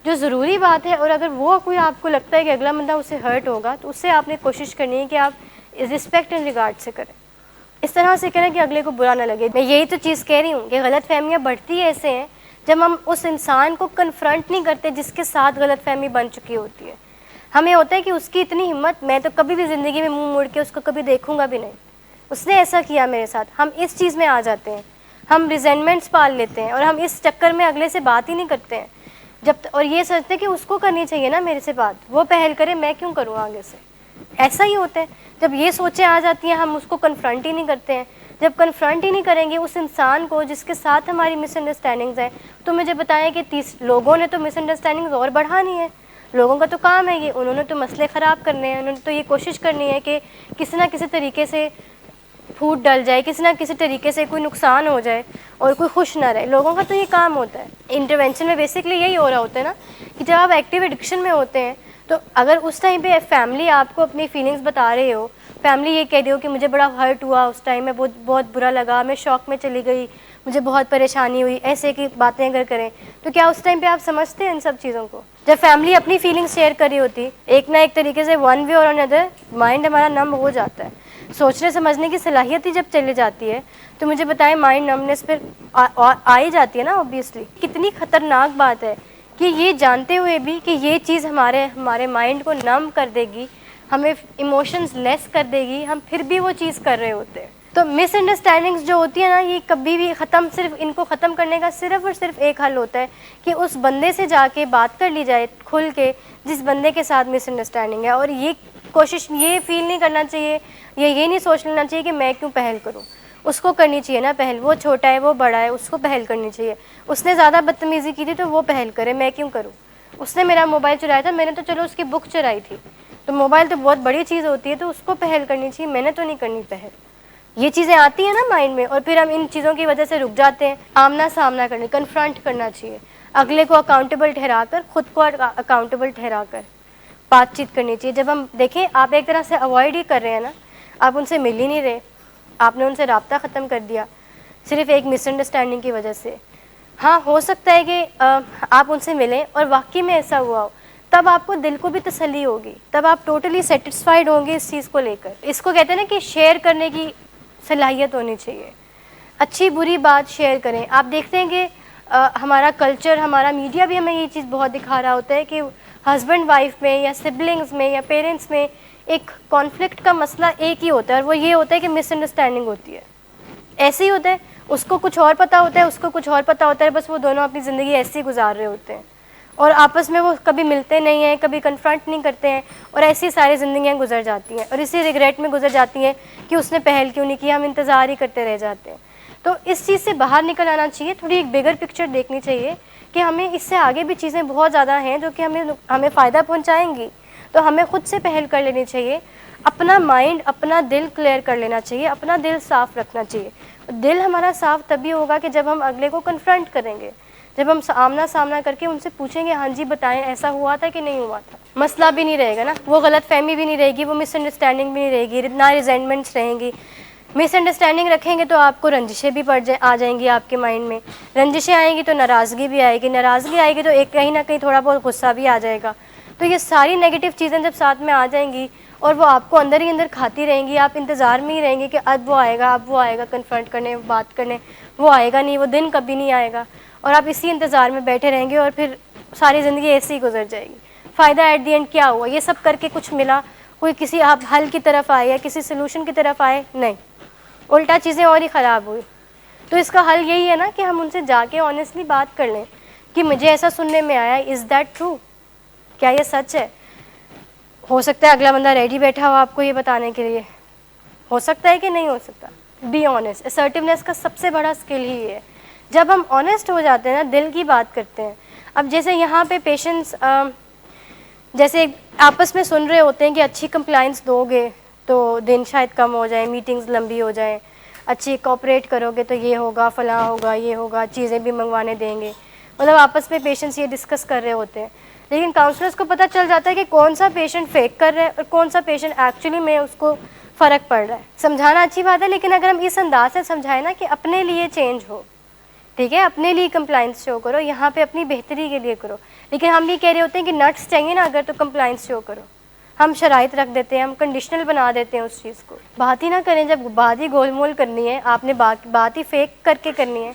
जो ज़रूरी बात है, और अगर वो कोई आपको लगता है कि अगला बंदा उससे हर्ट होगा तो उससे आपने कोशिश करनी है कि आप रिस्पेक्ट एंड रिगार्ड से करें। इस तरह से करें कि अगले को बुरा ना लगे। मैं यही तो चीज़ कह रही हूँ कि गलत फहमियाँ बढ़ती ऐसे हैं जब हम उस इंसान को कन्फ्रंट नहीं करते जिसके साथ गलत फहमी बन चुकी होती है। हमें होता है कि उसकी इतनी हिम्मत, मैं तो कभी भी ज़िंदगी में मुंह मोड़ के उसको कभी देखूंगा भी नहीं, उसने ऐसा किया मेरे साथ। हम इस चीज़ में आ जाते हैं, हम रिजेंटमेंट्स पाल लेते हैं और हम इस चक्कर में अगले से बात ही नहीं करते हैं और ये सोचते हैं कि उसको करनी चाहिए ना मेरे से बात, वो पहल करे, मैं क्यों करूँ आगे से। ऐसा ही होता है। जब ये सोचें आ जाती हैं हम उसको कन्फ्रंट ही नहीं करते हैं। जब कन्फ्रंट ही नहीं करेंगे उस इंसान को जिसके साथ हमारी मिसअंडरस्टैंडिंग्स हैं, तो मुझे बताएं कि 30 लोगों ने तो मिसअंडरस्टैंडिंग्स और बढ़ानी है। लोगों का तो काम है ये, उन्होंने तो मसले ख़राब करने हैं, उन्होंने तो ये कोशिश करनी है कि किसी ना किसी तरीके से फूट डल जाए, किसी ना किसी तरीके से कोई नुकसान हो जाए और कोई खुश ना रहे। लोगों का तो ये काम होता है। इंटरवेंशन में बेसिकली यही हो रहा होता है ना कि जब आप एक्टिव एडिक्शन में होते हैं तो अगर उस टाइम पे फैमिली आपको अपनी फीलिंग्स बता रहे हो, फैमिली ये कह रही हो कि मुझे बड़ा हर्ट हुआ उस टाइम में, बहुत बहुत बुरा लगा, मैं शॉक में चली गई, मुझे बहुत परेशानी हुई, ऐसे की बातें अगर करें तो क्या उस टाइम पे आप समझते हैं इन सब चीज़ों को? जब फैमिली अपनी फीलिंग्स शेयर कर रही होती, एक ना एक तरीके से वन वे और अनदर माइंड हमारा नम हो जाता है, सोचने समझने की सलाहियत ही जब चली जाती है तो मुझे बताएं माइंड नमनेस फिर आ ही जाती है ना ऑब्वियसली। कितनी खतरनाक बात है कि ये जानते हुए भी कि ये चीज़ हमारे माइंड को नम कर देगी, हमें इमोशंस लेस कर देगी, हम फिर भी वो चीज़ कर रहे होते हैं। तो मिसअंडरस्टैंडिंग्स जो होती है ना, ये कभी भी ख़त्म, सिर्फ इनको ख़त्म करने का सिर्फ और सिर्फ एक हल होता है कि उस बंदे से जाके बात कर ली जाए खुल के जिस बंदे के साथ मिसअंडरस्टैंडिंग है। और ये कोशिश ये फील नहीं करना चाहिए या ये नहीं सोच लेना चाहिए कि मैं क्यों पहल करूँ, उसको करनी चाहिए ना पहल। वो छोटा है, वो बड़ा है, उसको पहल करनी चाहिए। उसने ज़्यादा बदतमीज़ी की थी तो वो पहल करे, मैं क्यों करूँ। उसने मेरा मोबाइल चुराया था, मैंने तो चलो उसकी बुक चुराई थी, तो मोबाइल तो बहुत बड़ी चीज़ होती है, तो उसको पहल करनी चाहिए, मैंने तो नहीं करनी पहल। ये चीज़ें आती हैं ना माइंड में और फिर हम इन चीज़ों की वजह से रुक जाते हैं। आमना सामना करने, कन्फ्रंट करना चाहिए, अगले को अकाउंटेबल ठहराकर, खुद को अकाउंटेबल ठहराकर बातचीत करनी चाहिए। जब हम देखें आप एक तरह से अवॉइड ही कर रहे हैं ना, आप उनसे मिल ही नहीं रहे, आपने उनसे राब्ता ख़त्म कर दिया सिर्फ एक मिसअंडरस्टैंडिंग की वजह से। हाँ, हो सकता है कि आप उनसे मिलें और वाकई में ऐसा हुआ हो, तब आपको दिल को भी तसल्ली होगी, तब आप टोटली सेटिस्फाइड होंगे इस चीज़ को लेकर। इसको कहते हैं ना कि शेयर करने की सलाहियत होनी चाहिए, अच्छी बुरी बात शेयर करें। आप देखते हैं कि हमारा कल्चर, हमारा मीडिया भी हमें ये चीज़ बहुत दिखा रहा होता है कि हस्बैंड वाइफ में या सिबलिंग्स में या पेरेंट्स में एक कॉन्फ्लिक्ट का मसला एक ही होता है और वो ये होता है कि मिसअंडरस्टैंडिंग होती है। ऐसे ही होता है, उसको कुछ और पता होता है, उसको कुछ और पता होता है, बस वो दोनों अपनी ज़िंदगी ऐसे ही गुजार रहे होते हैं और आपस में वो कभी मिलते नहीं हैं, कभी कन्फ्रंट नहीं करते हैं और ऐसी सारी ज़िंदगियाँ गुजर जाती हैं और इसी रिग्रेट में गुजर जाती हैं कि उसने पहल क्यों नहीं किया, हम इंतज़ार ही करते रह जाते हैं। तो इस चीज़ से बाहर निकल आना चाहिए, थोड़ी एक बिगर पिक्चर देखनी चाहिए कि हमें इससे आगे भी चीज़ें बहुत ज़्यादा हैं जो कि हमें फ़ायदा पहुँचाएँगी, तो हमें खुद से पहल कर लेनी चाहिए। अपना माइंड, अपना दिल क्लियर कर लेना चाहिए, अपना दिल साफ़ रखना चाहिए। दिल हमारा साफ़ तभी होगा कि जब हम अगले को कन्फ्रंट करेंगे, जब हम आमना सामना करके उनसे पूछेंगे हाँ जी बताएं ऐसा हुआ था कि नहीं हुआ था। मसला भी नहीं रहेगा ना, वो गलत फहमी भी नहीं रहेगी, वो मिसअंडरस्टैंडिंग भी नहीं रहेगी, ना रिजेंटमेंट्स रहेंगी। मिसअंडरस्टैंडिंग रखेंगे तो आपको रंजिशें भी आ जाएंगी आपके माइंड में, रंजिशें आएंगी तो नाराज़गी भी आएगी, नाराज़गी आएगी तो एक कहीं ना कहीं थोड़ा बहुत गुस्सा भी आ जाएगा। तो ये सारी नेगेटिव चीज़ें जब साथ में आ जाएंगी और वो आपको अंदर ही अंदर खाती रहेंगी, आप इंतज़ार में ही रहेंगे कि अब वो आएगा, अब वो आएगा कन्फ्रंट करने, बात करने, वो आएगा नहीं, वो दिन कभी नहीं आएगा और आप इसी इंतज़ार में बैठे रहेंगे और फिर सारी ज़िंदगी ऐसे ही गुजर जाएगी। फ़ायदा एट दी एंड क्या हुआ? ये सब करके कुछ मिला? कोई किसी आप हल की तरफ आए या किसी सोल्यूशन की तरफ आए? नहीं, उल्टा चीज़ें और ही ख़राब हुई। तो इसका हल यही है ना कि हम उनसे जाके ऑनेस्टली बात कर लें कि मुझे ऐसा सुनने में आया, इज़ दैट ट्रू? क्या ये सच है? हो सकता है अगला बंदा रेडी बैठा हो आपको ये बताने के लिए, हो सकता है कि नहीं हो सकता। Be honest. असर्टिवनेस का सबसे बड़ा स्किल ही है, जब हम ऑनेस्ट हो जाते हैं ना, दिल की बात करते हैं। अब जैसे यहाँ पे पेशेंट्स जैसे आपस में सुन रहे होते हैं कि अच्छी कंप्लाइंस दोगे तो दिन शायद कम हो जाए, मीटिंग्स लंबी हो जाए, अच्छी कोऑपरेट करोगे तो ये होगा, फलां होगा, ये होगा, चीज़ें भी मंगवाने देंगे। मतलब आपस में पेशेंट्स ये डिस्कस कर रहे होते हैं, लेकिन काउंसलर्स को पता चल जाता है कि कौन सा पेशेंट फेक कर रहा है और कौन सा पेशेंट एक्चुअली में उसको फ़र्क पड़ रहा है। समझाना अच्छी बात है, लेकिन अगर हम इस अंदाज से समझाएं ना कि अपने लिए चेंज हो, ठीक है, अपने लिए कंप्लाइंस शो करो, यहाँ पे अपनी बेहतरी के लिए करो। लेकिन हम ये कह रहे होते हैं कि नट्स चाहिए ना अगर, तो कंप्लाइंस शो करो। हम शराइत रख देते हैं, हम कंडीशनल बना देते हैं उस चीज़ को। बात ही ना करें, जब बात ही गोलमोल करनी है, आपने बात ही फेक करके करनी है,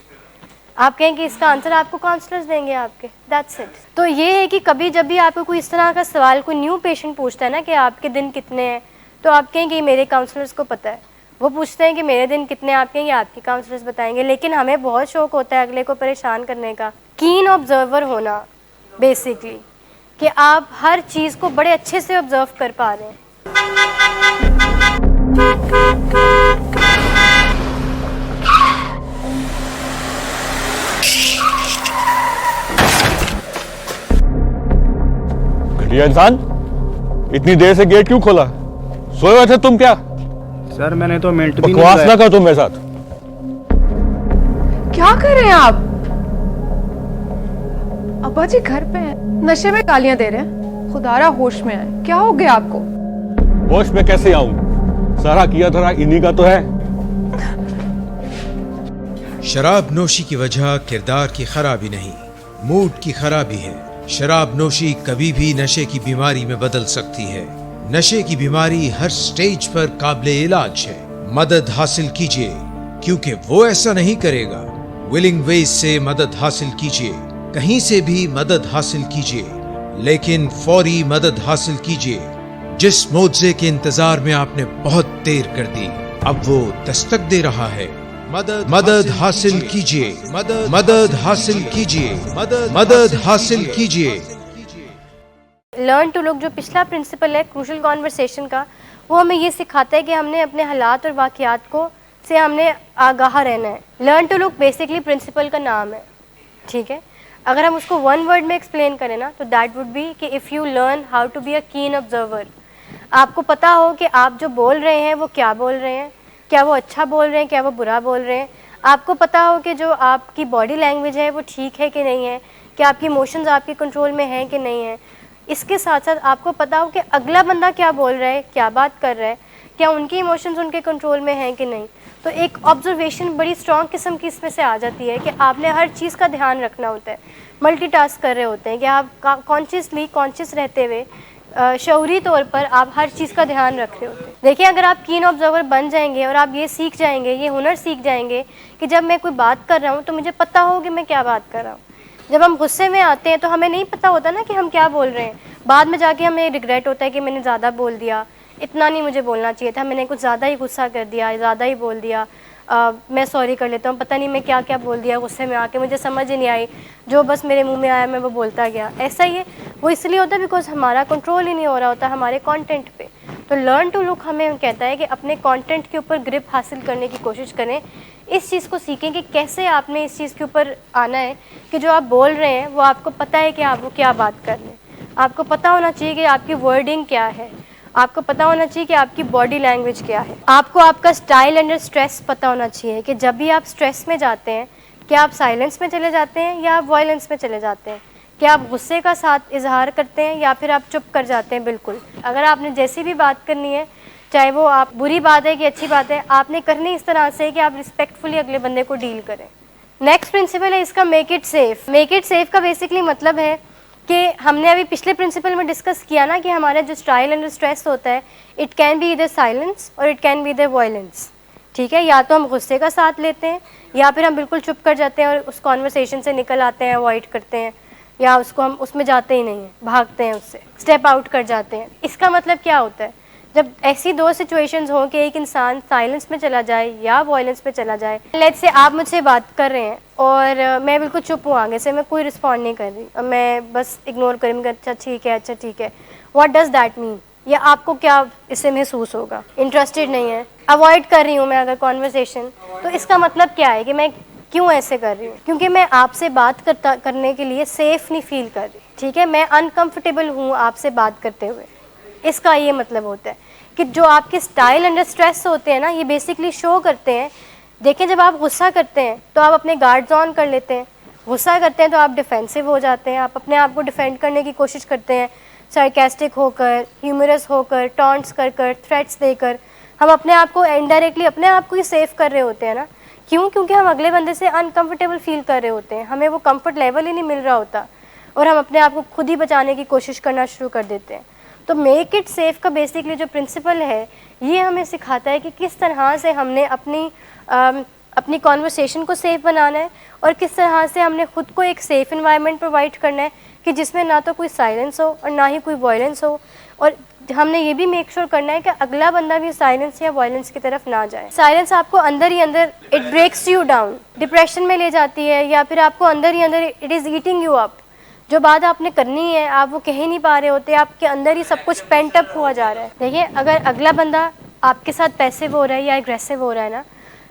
आप कहें कि इसका आंसर आपको काउंसलर्स देंगे आपके, दैट्स इट। तो ये है कि कभी जब भी आपको कोई इस तरह का सवाल, कोई न्यू पेशेंट पूछता है ना कि आपके दिन कितने हैं, तो आप कहें कि मेरे काउंसलर्स को पता है। वो पूछते हैं कि मेरे दिन कितने, आप कहेंगे आपके काउंसलर्स बताएंगे। लेकिन हमें बहुत शौक होता है अगले को परेशान करने का। कीन ऑब्जर्वर होना बेसिकली, कि आप हर चीज़ को बड़े अच्छे से ऑब्जर्व कर पा रहे हैं। घटिया इंसान, इतनी देर से गेट क्यों खोला? सोए हुए थे तुम क्या? सर मैंने तो मिनट भी बकवास नहीं ना कर तुम मेरे साथ। क्या कर रहे हैं आप? अब्बा जी घर पे हैं, नशे में गालियां दे रहे हैं। खुदारा होश में आए, क्या हो गया आपको? होश में कैसे आऊं? सारा किया धरा इन्हीं का तो है। शराब नोशी की वजह किरदार की खराबी नहीं, मूड की खराबी है। शराब नोशी कभी भी नशे की बीमारी में बदल सकती है। नशे की बीमारी हर स्टेज पर काबिले इलाज है। मदद हासिल कीजिए, क्योंकि वो ऐसा नहीं करेगा। विलिंग वेज से मदद हासिल कीजिए, कहीं से भी मदद हासिल कीजिए, लेकिन फौरी मदद हासिल कीजिए। जिस मुआवजे के इंतजार में आपने बहुत देर कर दी, अब वो दस्तक दे रहा है। मदद हासिल कीजिए, मदद हासिल कीजिए, मदद हासिल कीजिए। लर्न टू लुक जो पिछला प्रिंसिपल है क्रूशल कॉन्वर्सेशन का, वो हमें ये सिखाता है कि हमने अपने हालात और वाक़यात को से हमने आगाह रहना है। Learn to look basically principle का नाम है, ठीक है। अगर हम उसको वन वर्ड में एक्सप्लेन करें ना, तो दैट वुड बी कि if you learn how to be a keen observer, आपको पता हो कि आप जो बोल रहे हैं वो क्या बोल रहे हैं, क्या वो अच्छा बोल रहे हैं, क्या वो बुरा बोल रहे हैं। आपको पता हो कि जो आपकी बॉडी लैंग्वेज है वो ठीक है कि नहीं है, कि आपकी इमोशंस आपके कंट्रोल में हैं कि नहीं है। इसके साथ साथ आपको पता हो कि अगला बंदा क्या बोल रहा है, क्या बात कर रहा है, क्या उनकी इमोशंस उनके कंट्रोल में हैं कि नहीं। तो एक ऑब्जर्वेशन बड़ी स्ट्रॉन्ग किस्म की इसमें से आ जाती है कि आपने हर चीज़ का ध्यान रखना होता है। मल्टीटास्क कर रहे होते हैं कि आप कॉन्शियस रहते हुए शऊरी तौर पर आप हर चीज़ का ध्यान रख रहे होते हैं। देखिए, अगर आप कीन ऑब्जर्वर बन जाएंगे और आप ये सीख जाएंगे, ये हुनर सीख जाएंगे कि जब मैं कोई बात कर रहा हूँ तो मुझे पता हो कि मैं क्या बात कर रहा हूँ। जब हम गुस्से में आते हैं तो हमें नहीं पता होता ना कि हम क्या बोल रहे हैं। बाद में जाके हमें रिग्रेट होता है कि मैंने ज़्यादा बोल दिया, इतना नहीं मुझे बोलना चाहिए था, मैंने कुछ ज़्यादा ही गुस्सा कर दिया, ज़्यादा ही बोल दिया, मैं सॉरी कर लेता हूँ, पता नहीं मैं क्या क्या बोल दिया गुस्से में आके, मुझे समझ ही नहीं आई, जो बस मेरे मुंह में आया मैं वो बोलता गया। ऐसा ही है, वो इसलिए होता है बिकॉज हमारा कंट्रोल ही नहीं हो रहा होता हमारे कंटेंट पे। तो लर्न टू लुक हमें कहता है कि अपने कंटेंट के ऊपर ग्रिप हासिल करने की कोशिश करें। इस चीज़ को सीखें कि कैसे आपने इस चीज़ के ऊपर आना है कि जो आप बोल रहे हैं वो आपको पता है कि आप वो क्या बात कर रहे हैं। आपको पता होना चाहिए कि आपकी वर्डिंग क्या है, आपको पता होना चाहिए कि आपकी बॉडी लैंग्वेज क्या है, आपको आपका स्टाइल अंडर स्ट्रेस पता होना चाहिए कि जब भी आप स्ट्रेस में जाते हैं, क्या आप साइलेंस में चले जाते हैं या आप वायलेंस में चले जाते हैं, क्या आप गुस्से का साथ इजहार करते हैं या फिर आप चुप कर जाते हैं। बिल्कुल, अगर आपने जैसी भी बात करनी है, चाहे वो आप बुरी बात है कि अच्छी बात है, आपने करनी इस तरह से कि आप रिस्पेक्टफुली अगले बंदे को डील करें। नेक्स्ट प्रिंसिपल है इसका make it safe. Make it safe का बेसिकली मतलब है कि हमने अभी पिछले प्रिंसिपल में डिस्कस किया ना कि हमारा जो स्टाइल अंडर स्ट्रेस होता है, इट कैन बी इधर साइलेंस और इट कैन बी इधर वायलेंस, ठीक है। या तो हम गुस्से का साथ लेते हैं या फिर हम बिल्कुल चुप कर जाते हैं और उस कॉन्वर्सेशन से निकल आते हैं, अवॉइड करते हैं, या उसको हम उसमें जाते ही नहीं हैं, भागते हैं उससे, स्टेप आउट कर जाते हैं। इसका मतलब क्या होता है, जब ऐसी दो सिचुएशंस हों कि एक इंसान साइलेंस में चला जाए या वॉयलेंस में चला जाए। लेट्स से आप मुझसे बात कर रहे हैं और मैं बिल्कुल चुप हूँ, आगे से मैं कोई रिस्पॉन्ड नहीं कर रही और मैं बस इग्नोर करूँगी, अच्छा ठीक है, अच्छा ठीक है। What does that mean? या आपको क्या इससे महसूस होगा? इंटरेस्टेड नहीं है, अवॉइड कर रही हूँ मैं अगर कॉन्वर्सेशन, तो इसका मतलब क्या है कि मैं क्यों ऐसे कर रही हूँ? क्योंकि मैं आपसे बात करने के लिए सेफ नहीं फील कर रही, ठीक है। मैं अनकंफर्टेबल हूँ आपसे बात करते हुए। इसका ये मतलब होता है कि जो आपके स्टाइल अंडर स्ट्रेस होते हैं ना, ये बेसिकली शो करते हैं। देखें, जब आप गुस्सा करते हैं तो आप अपने गार्ड्स ऑन कर लेते हैं, गुस्सा करते हैं तो आप डिफेंसिव हो जाते हैं, आप अपने आप को डिफेंड करने की कोशिश करते हैं, सार्केस्टिक होकर, ह्यूमरस होकर, टॉन्ट्स कर कर, थ्रेट्स देकर। हम अपने आप को इनडायरेक्टली अपने आप को ही सेफ कर रहे होते हैं ना। क्यों? क्योंकि हम अगले बंदे से अनकंफर्टेबल फील कर रहे होते हैं, हमें वो कंफर्ट लेवल ही नहीं मिल रहा होता और हम अपने आप को खुद ही बचाने की कोशिश करना शुरू कर देते हैं। तो मेक इट सेफ का बेसिकली जो प्रिंसिपल है, ये हमें सिखाता है कि किस तरह से हमने अपनी कॉन्वर्सेशन को सेफ बनाना है और किस तरह से हमने खुद को एक सेफ एनवायरनमेंट प्रोवाइड करना है कि जिसमें ना तो कोई साइलेंस हो और ना ही कोई वायलेंस हो। और हमने ये भी मेक श्योर करना है कि अगला बंदा भी साइलेंस या वायलेंस की तरफ ना जाए। साइलेंस आपको अंदर ही अंदर, it breaks you down, depression में ले जाती है, या फिर आपको अंदर ही अंदर it is eating you up. जो बात आपने करनी है आप वो कह ही नहीं पा रहे होते, आपके अंदर ही सब कुछ पेंट अप हुआ जा रहा है। देखिए, अगर अगला बंदा आपके साथ पैसिव हो रहा है या एग्रेसिव हो रहा है ना,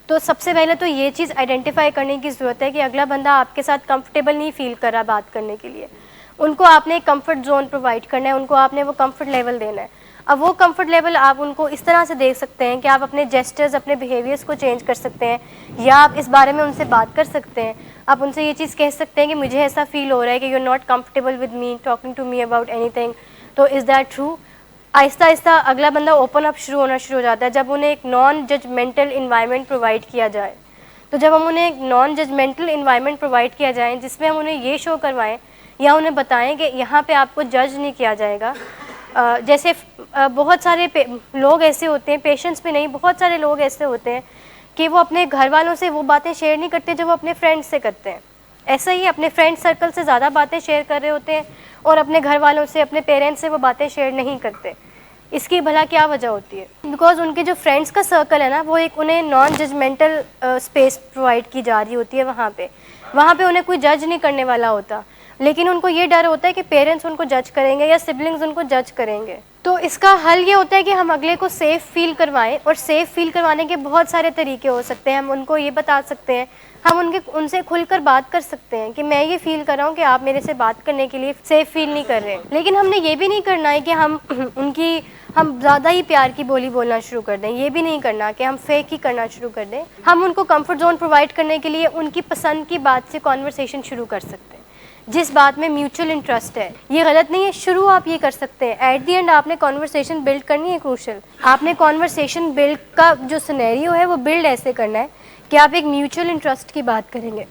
तो सबसे पहले तो ये चीज़ आइडेंटिफाई करने की ज़रूरत है कि अगला बंदा आपके साथ कंफर्टेबल नहीं फील कर रहा बात करने के लिए। उनको आपने एक कंफर्ट जोन प्रोवाइड करना है, उनको आपने वो कंफर्ट लेवल देना है। अब वो कंफर्ट लेवल आप उनको इस तरह से देख सकते हैं कि आप अपने जेस्चर्स, अपने बिहेवियर्स को चेंज कर सकते हैं, या आप इस बारे में उनसे बात कर सकते हैं। आप उनसे ये चीज़ कह सकते हैं कि मुझे ऐसा फील हो रहा है कि you are not comfortable with me talking to me about anything, तो इज़ दैट ट्रू। आहिस्ता आहिस्ता अगला बंदा ओपन अप शुरू होना शुरू हो जाता है जब उन्हें एक नॉन जजमेंटल इन्वायरमेंट प्रोवाइड किया जाए। तो जब हम उन्हें एक नॉन जजमेंटल इन्वायरमेंट प्रोवाइड किया जाए जिसमें हम उन्हें ये शो करवाएं या उन्हें बताएं कि यहाँ पे आपको जज नहीं किया जाएगा। जैसे बहुत सारे लोग ऐसे होते हैं, पेशेंट्स भी नहीं, बहुत सारे लोग ऐसे होते हैं कि वो अपने घर वालों से वो बातें शेयर नहीं करते जो वो अपने फ्रेंड्स से करते हैं। ऐसा ही अपने फ्रेंड सर्कल से ज़्यादा बातें शेयर कर रहे होते हैं और अपने घर वालों से, अपने पेरेंट्स से वो बातें शेयर नहीं करते। इसकी भला क्या वजह होती है? बिकॉज उनके जो फ्रेंड्स का सर्कल है ना, वो एक उन्हें नॉन जजमेंटल स्पेस प्रोवाइड की जा रही होती है। वहाँ पे उन्हें कोई जज नहीं करने वाला होता, लेकिन उनको ये डर होता है कि पेरेंट्स उनको जज करेंगे या सिबलिंग्स उनको जज करेंगे। तो इसका हल ये होता है कि हम अगले को सेफ़ फील करवाएं, और सेफ़ फील करवाने के बहुत सारे तरीके हो सकते हैं। हम उनको ये बता सकते हैं, हम उनसे खुलकर बात कर सकते हैं कि मैं ये फील कर रहा हूँ कि आप मेरे से बात करने के लिए सेफ़ फील नहीं कर रहे। लेकिन हमने ये भी नहीं करना है कि हम ज़्यादा ही प्यार की बोली बोलना शुरू कर दें। ये भी नहीं करना कि हम फेक ही करना शुरू कर दें। हम उनको कंफर्ट जोन प्रोवाइड करने के लिए उनकी पसंद की बात से कॉन्वर्सेशन शुरू कर सकते हैं, जिस बात में म्यूचुअल इंटरेस्ट है। ये गलत नहीं है, शुरू आप ये कर सकते हैं। एट द एंड आपने कॉन्वर्सेशन बिल्ड करनी है। क्रूशल, आपने कॉन्वर्सेशन बिल्ड का जो सिनेरियो है वो बिल्ड ऐसे करना है कि आप एक म्यूचुअल इंटरेस्ट की बात करेंगे।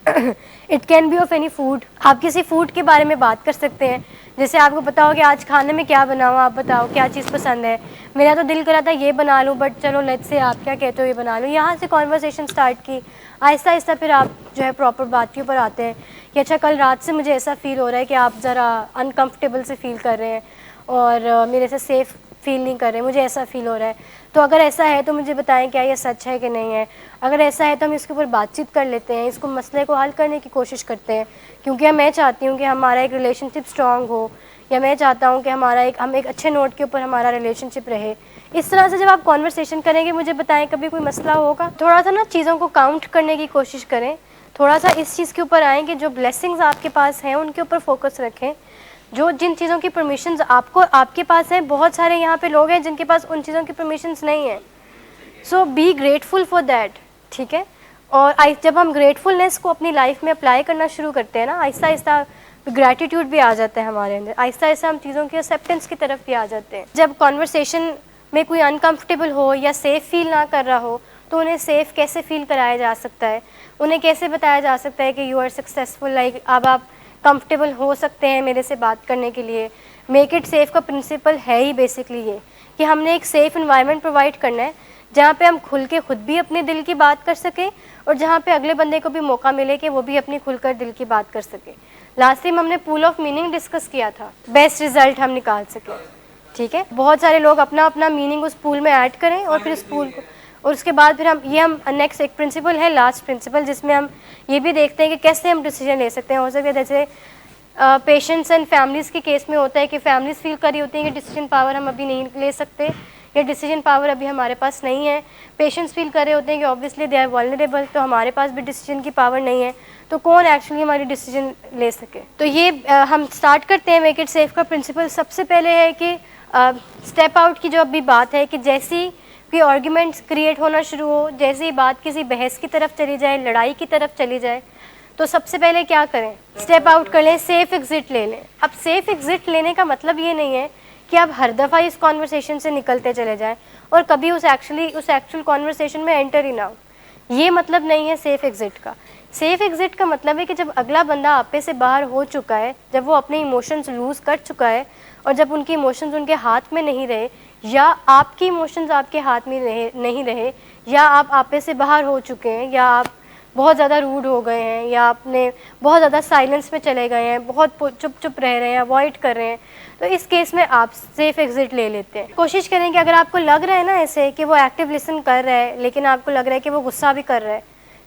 It can be of any food. आप किसी फूड के बारे में बात कर सकते हैं। जैसे आपको पता हो कि आज खाने में क्या बनाऊँ, आप बताओ क्या चीज़ पसंद है। मेरा तो दिल करा था ये बना लूँ, बट चलो लेट्स से आप क्या कहते हो, ये बना लूँ। यहाँ से कॉन्वर्सेशन स्टार्ट की, आहिस्ता आहिस्ता फिर आप जो है प्रॉपर बात के ऊपर आते हैं कि अच्छा कल रात से मुझे ऐसा फ़ील हो रहा है कि आप ज़रा अनकंफर्टेबल से फ़ील कर रहे हैं और मेरे से सेफ़ फील नहीं कर रहे, मुझे ऐसा फ़ील हो रहा है। तो अगर ऐसा है तो मुझे बताएं क्या ये सच है कि नहीं है। अगर ऐसा है तो हम इसके ऊपर बातचीत कर लेते हैं, इसको मसले को हल करने की कोशिश करते हैं, क्योंकि मैं चाहती हूँ कि हमारा एक रिलेशनशिप स्ट्रॉन्ग हो, या मैं चाहता हूँ कि हम एक अच्छे नोट के ऊपर हमारा रिलेशनशिप रहे। इस तरह से जब आप कॉन्वर्सेशन करेंगे, मुझे बताएं कभी कोई मसला होगा। थोड़ा सा ना चीज़ों को काउंट करने की कोशिश करें, थोड़ा सा इस चीज़ के ऊपर आएँ कि जो ब्लेसिंग्स आपके पास हैं उनके ऊपर फोकस रखें। जो जिन चीज़ों की परमिशंस आपके पास हैं, बहुत सारे यहाँ पे लोग हैं जिनके पास उन चीज़ों की परमिशंस नहीं है। सो बी ग्रेटफुल फॉर दैट, ठीक है। और जब हम ग्रेटफुलनेस को अपनी लाइफ में अप्लाई करना शुरू करते हैं ना, आहिस्ता आहिस्ता ग्रैटिट्यूड भी आ जाता है हमारे अंदर। आहिस्ता आहिस्ता हम चीज़ों की एक्सेप्टेंस की तरफ भी आ जाते हैं। जब कॉन्वर्सेशन में कोई अनकंफर्टेबल हो या सेफ़ फील ना कर रहा हो, तो उन्हें सेफ़ कैसे फील कराया जा सकता है, उन्हें कैसे बताया जा सकता है कि यू आर सक्सेसफुल, लाइक अब आप कंफर्टेबल हो सकते हैं मेरे से बात करने के लिए। मेक इट सेफ़ का प्रिंसिपल है ही बेसिकली ये कि हमने एक सेफ़ इन्वायरमेंट प्रोवाइड करना है जहाँ पे हम खुल के खुद भी अपने दिल की बात कर सकें, और जहाँ पे अगले बंदे को भी मौका मिले कि वो भी अपनी खुलकर दिल की बात कर सके। लास्ट टाइम हमने पूल ऑफ मीनिंग डिस्कस किया था, बेस्ट रिजल्ट हम निकाल सके, ठीक है। बहुत सारे लोग अपना अपना मीनिंग उस पूल में ऐड करें और फिर उस पूल को, और उसके बाद फिर हम नेक्स्ट एक प्रिंसिपल है, लास्ट प्रिंसिपल, जिसमें हम ये भी देखते हैं कि कैसे हम डिसीजन ले सकते हैं। हो सकता है जैसे पेशेंट्स एंड फैमिलीज़ के केस में होता है कि फैमिलीज़ फील कर रही होती हैं कि डिसीजन पावर हम अभी नहीं ले सकते, या डिसीजन पावर अभी हमारे पास नहीं है। पेशेंट्स फील कर रहे होते हैं कि ऑब्वियसली दे आर वल्नरेबल, तो हमारे पास भी डिसीजन की पावर नहीं है, तो कौन एक्चुअली हमारी डिसीजन ले सके। तो ये हम स्टार्ट करते हैं मेक इट सेफ का प्रिंसिपल। सबसे पहले है कि स्टेप आउट की जो अभी बात है कि जैसी कोई आर्ग्यूमेंट्स क्रिएट होना शुरू हो, जैसे ही बात किसी बहस की तरफ चली जाए, लड़ाई की तरफ चली जाए, तो सबसे पहले क्या करें, स्टेप आउट कर लें, सेफ़ एग्जिट ले लें। अब सेफ़ एग्जिट लेने का मतलब ये नहीं है कि आप हर दफ़ा इस कॉन्वर्सेशन से निकलते चले जाएं और कभी उस एक्चुअल कॉन्वर्सेशन में एंटर ही ना हो। ये मतलब नहीं है सेफ़ एग्जिट का। सेफ़ एग्जिट का मतलब है कि जब अगला बंदा आपे से बाहर हो चुका है, जब वो अपने इमोशंस लूज़ कर चुका है, और जब उनके इमोशंस उनके हाथ में नहीं रहे, या आपके इमोशंस आपके हाथ में नहीं रहे, या आप आपे से बाहर हो चुके हैं, या आप बहुत ज़्यादा रूड हो गए हैं, या आपने बहुत ज़्यादा साइलेंस में चले गए हैं, बहुत चुप रह रहे हैं, अवॉइड कर रहे हैं, तो इस केस में आप सेफ़ एग्जिट ले लेते हैं। कोशिश करें कि अगर आपको लग रहा है ना ऐसे कि वो एक्टिव लिसन कर रहा है, लेकिन आपको लग रहा है कि वो गुस्सा भी कर रहा है,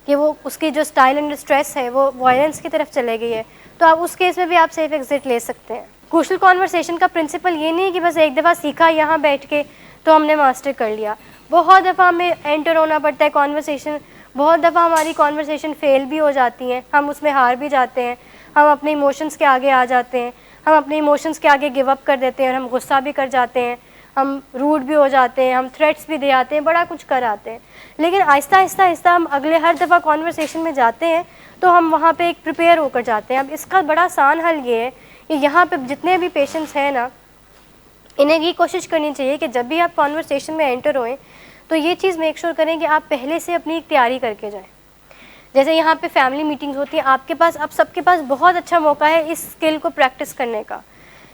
कि वो उसकी जो स्टाइल एंड स्ट्रेस है वो वायलेंस की तरफ चले गई है, तो आप उस केस में भी आप सेफ़ एग्जिट ले सकते हैं। क्रूशियल कॉन्वर्सेशन का प्रिंसिपल ये नहीं है कि बस एक दफ़ा सीखा यहाँ बैठ के तो हमने मास्टर कर लिया। बहुत दफ़ा हमें एंटर होना पड़ता है कॉन्वर्सेशन, बहुत दफ़ा हमारी कॉन्वर्सेशन फेल भी हो जाती हैं, हम उसमें हार भी जाते हैं, हम अपने इमोशंस के आगे आ जाते हैं, हम अपने इमोशंस के आगे गिव अप कर देते हैं और हम गुस्सा भी कर जाते हैं, हम रूड भी हो जाते हैं, हम थ्रेट्स भी दे आते हैं, बड़ा कुछ कर आते हैं। लेकिन आहिस्ता आहिस्ता आहिस्ता हम अगले हर दफ़ा कॉन्वर्सेशन में जाते हैं तो हम वहाँ पे एक प्रिपेयर होकर जाते हैं। अब इसका बड़ा आसान हल ये है कि यहाँ पे जितने भी पेशेंट्स हैं ना, इन्हें ये कोशिश करनी चाहिए कि जब भी आप कॉन्वर्सेशन में एंटर होएं तो ये चीज़ मेक श्योर करें कि आप पहले से अपनी एक तैयारी करके जाएं। जैसे यहाँ पे फैमिली मीटिंग्स होती हैं, आपके पास, अब सबके पास बहुत अच्छा मौका है इस स्किल को प्रैक्टिस करने का,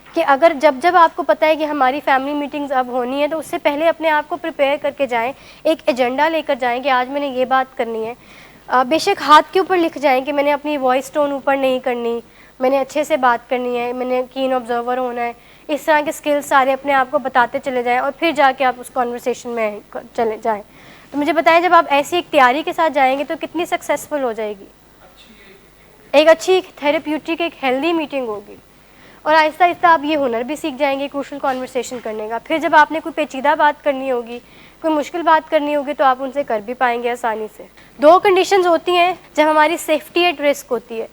कि अगर जब आपको पता है कि हमारी फैमिली मीटिंग्स अब होनी है तो उससे पहले अपने आप को प्रिपेयर करके जाएं, एक एजेंडा लेकर जाएं कि आज मैंने ये बात करनी है। बेशक हाथ के ऊपर लिख जाएं कि मैंने अपनी वॉइस टोन ऊपर नहीं करनी, मैंने अच्छे से बात करनी है, मैंने कीन ऑब्जर्वर होना है। इस तरह के स्किल्स सारे अपने आप को बताते चले जाएं और फिर जाके आप उस कॉन्वर्सेशन में चले जाएं। तो मुझे बताएं, जब आप ऐसी एक तैयारी के साथ जाएंगे तो कितनी सक्सेसफुल हो जाएगी, एक अच्छी थेरेप्यूटिक एक हेल्दी मीटिंग होगी। और आहिस्ता आहिस्ता आप ये हुनर भी सीख जाएंगे क्रूशल कॉन्वर्सेशन करने का। फिर जब आपने कोई पेचीदा बात करनी होगी, कोई मुश्किल बात करनी होगी, तो आप उनसे कर भी पाएंगे आसानी से। दो कंडीशंस होती हैं जब हमारी सेफ्टी एट रिस्क होती है।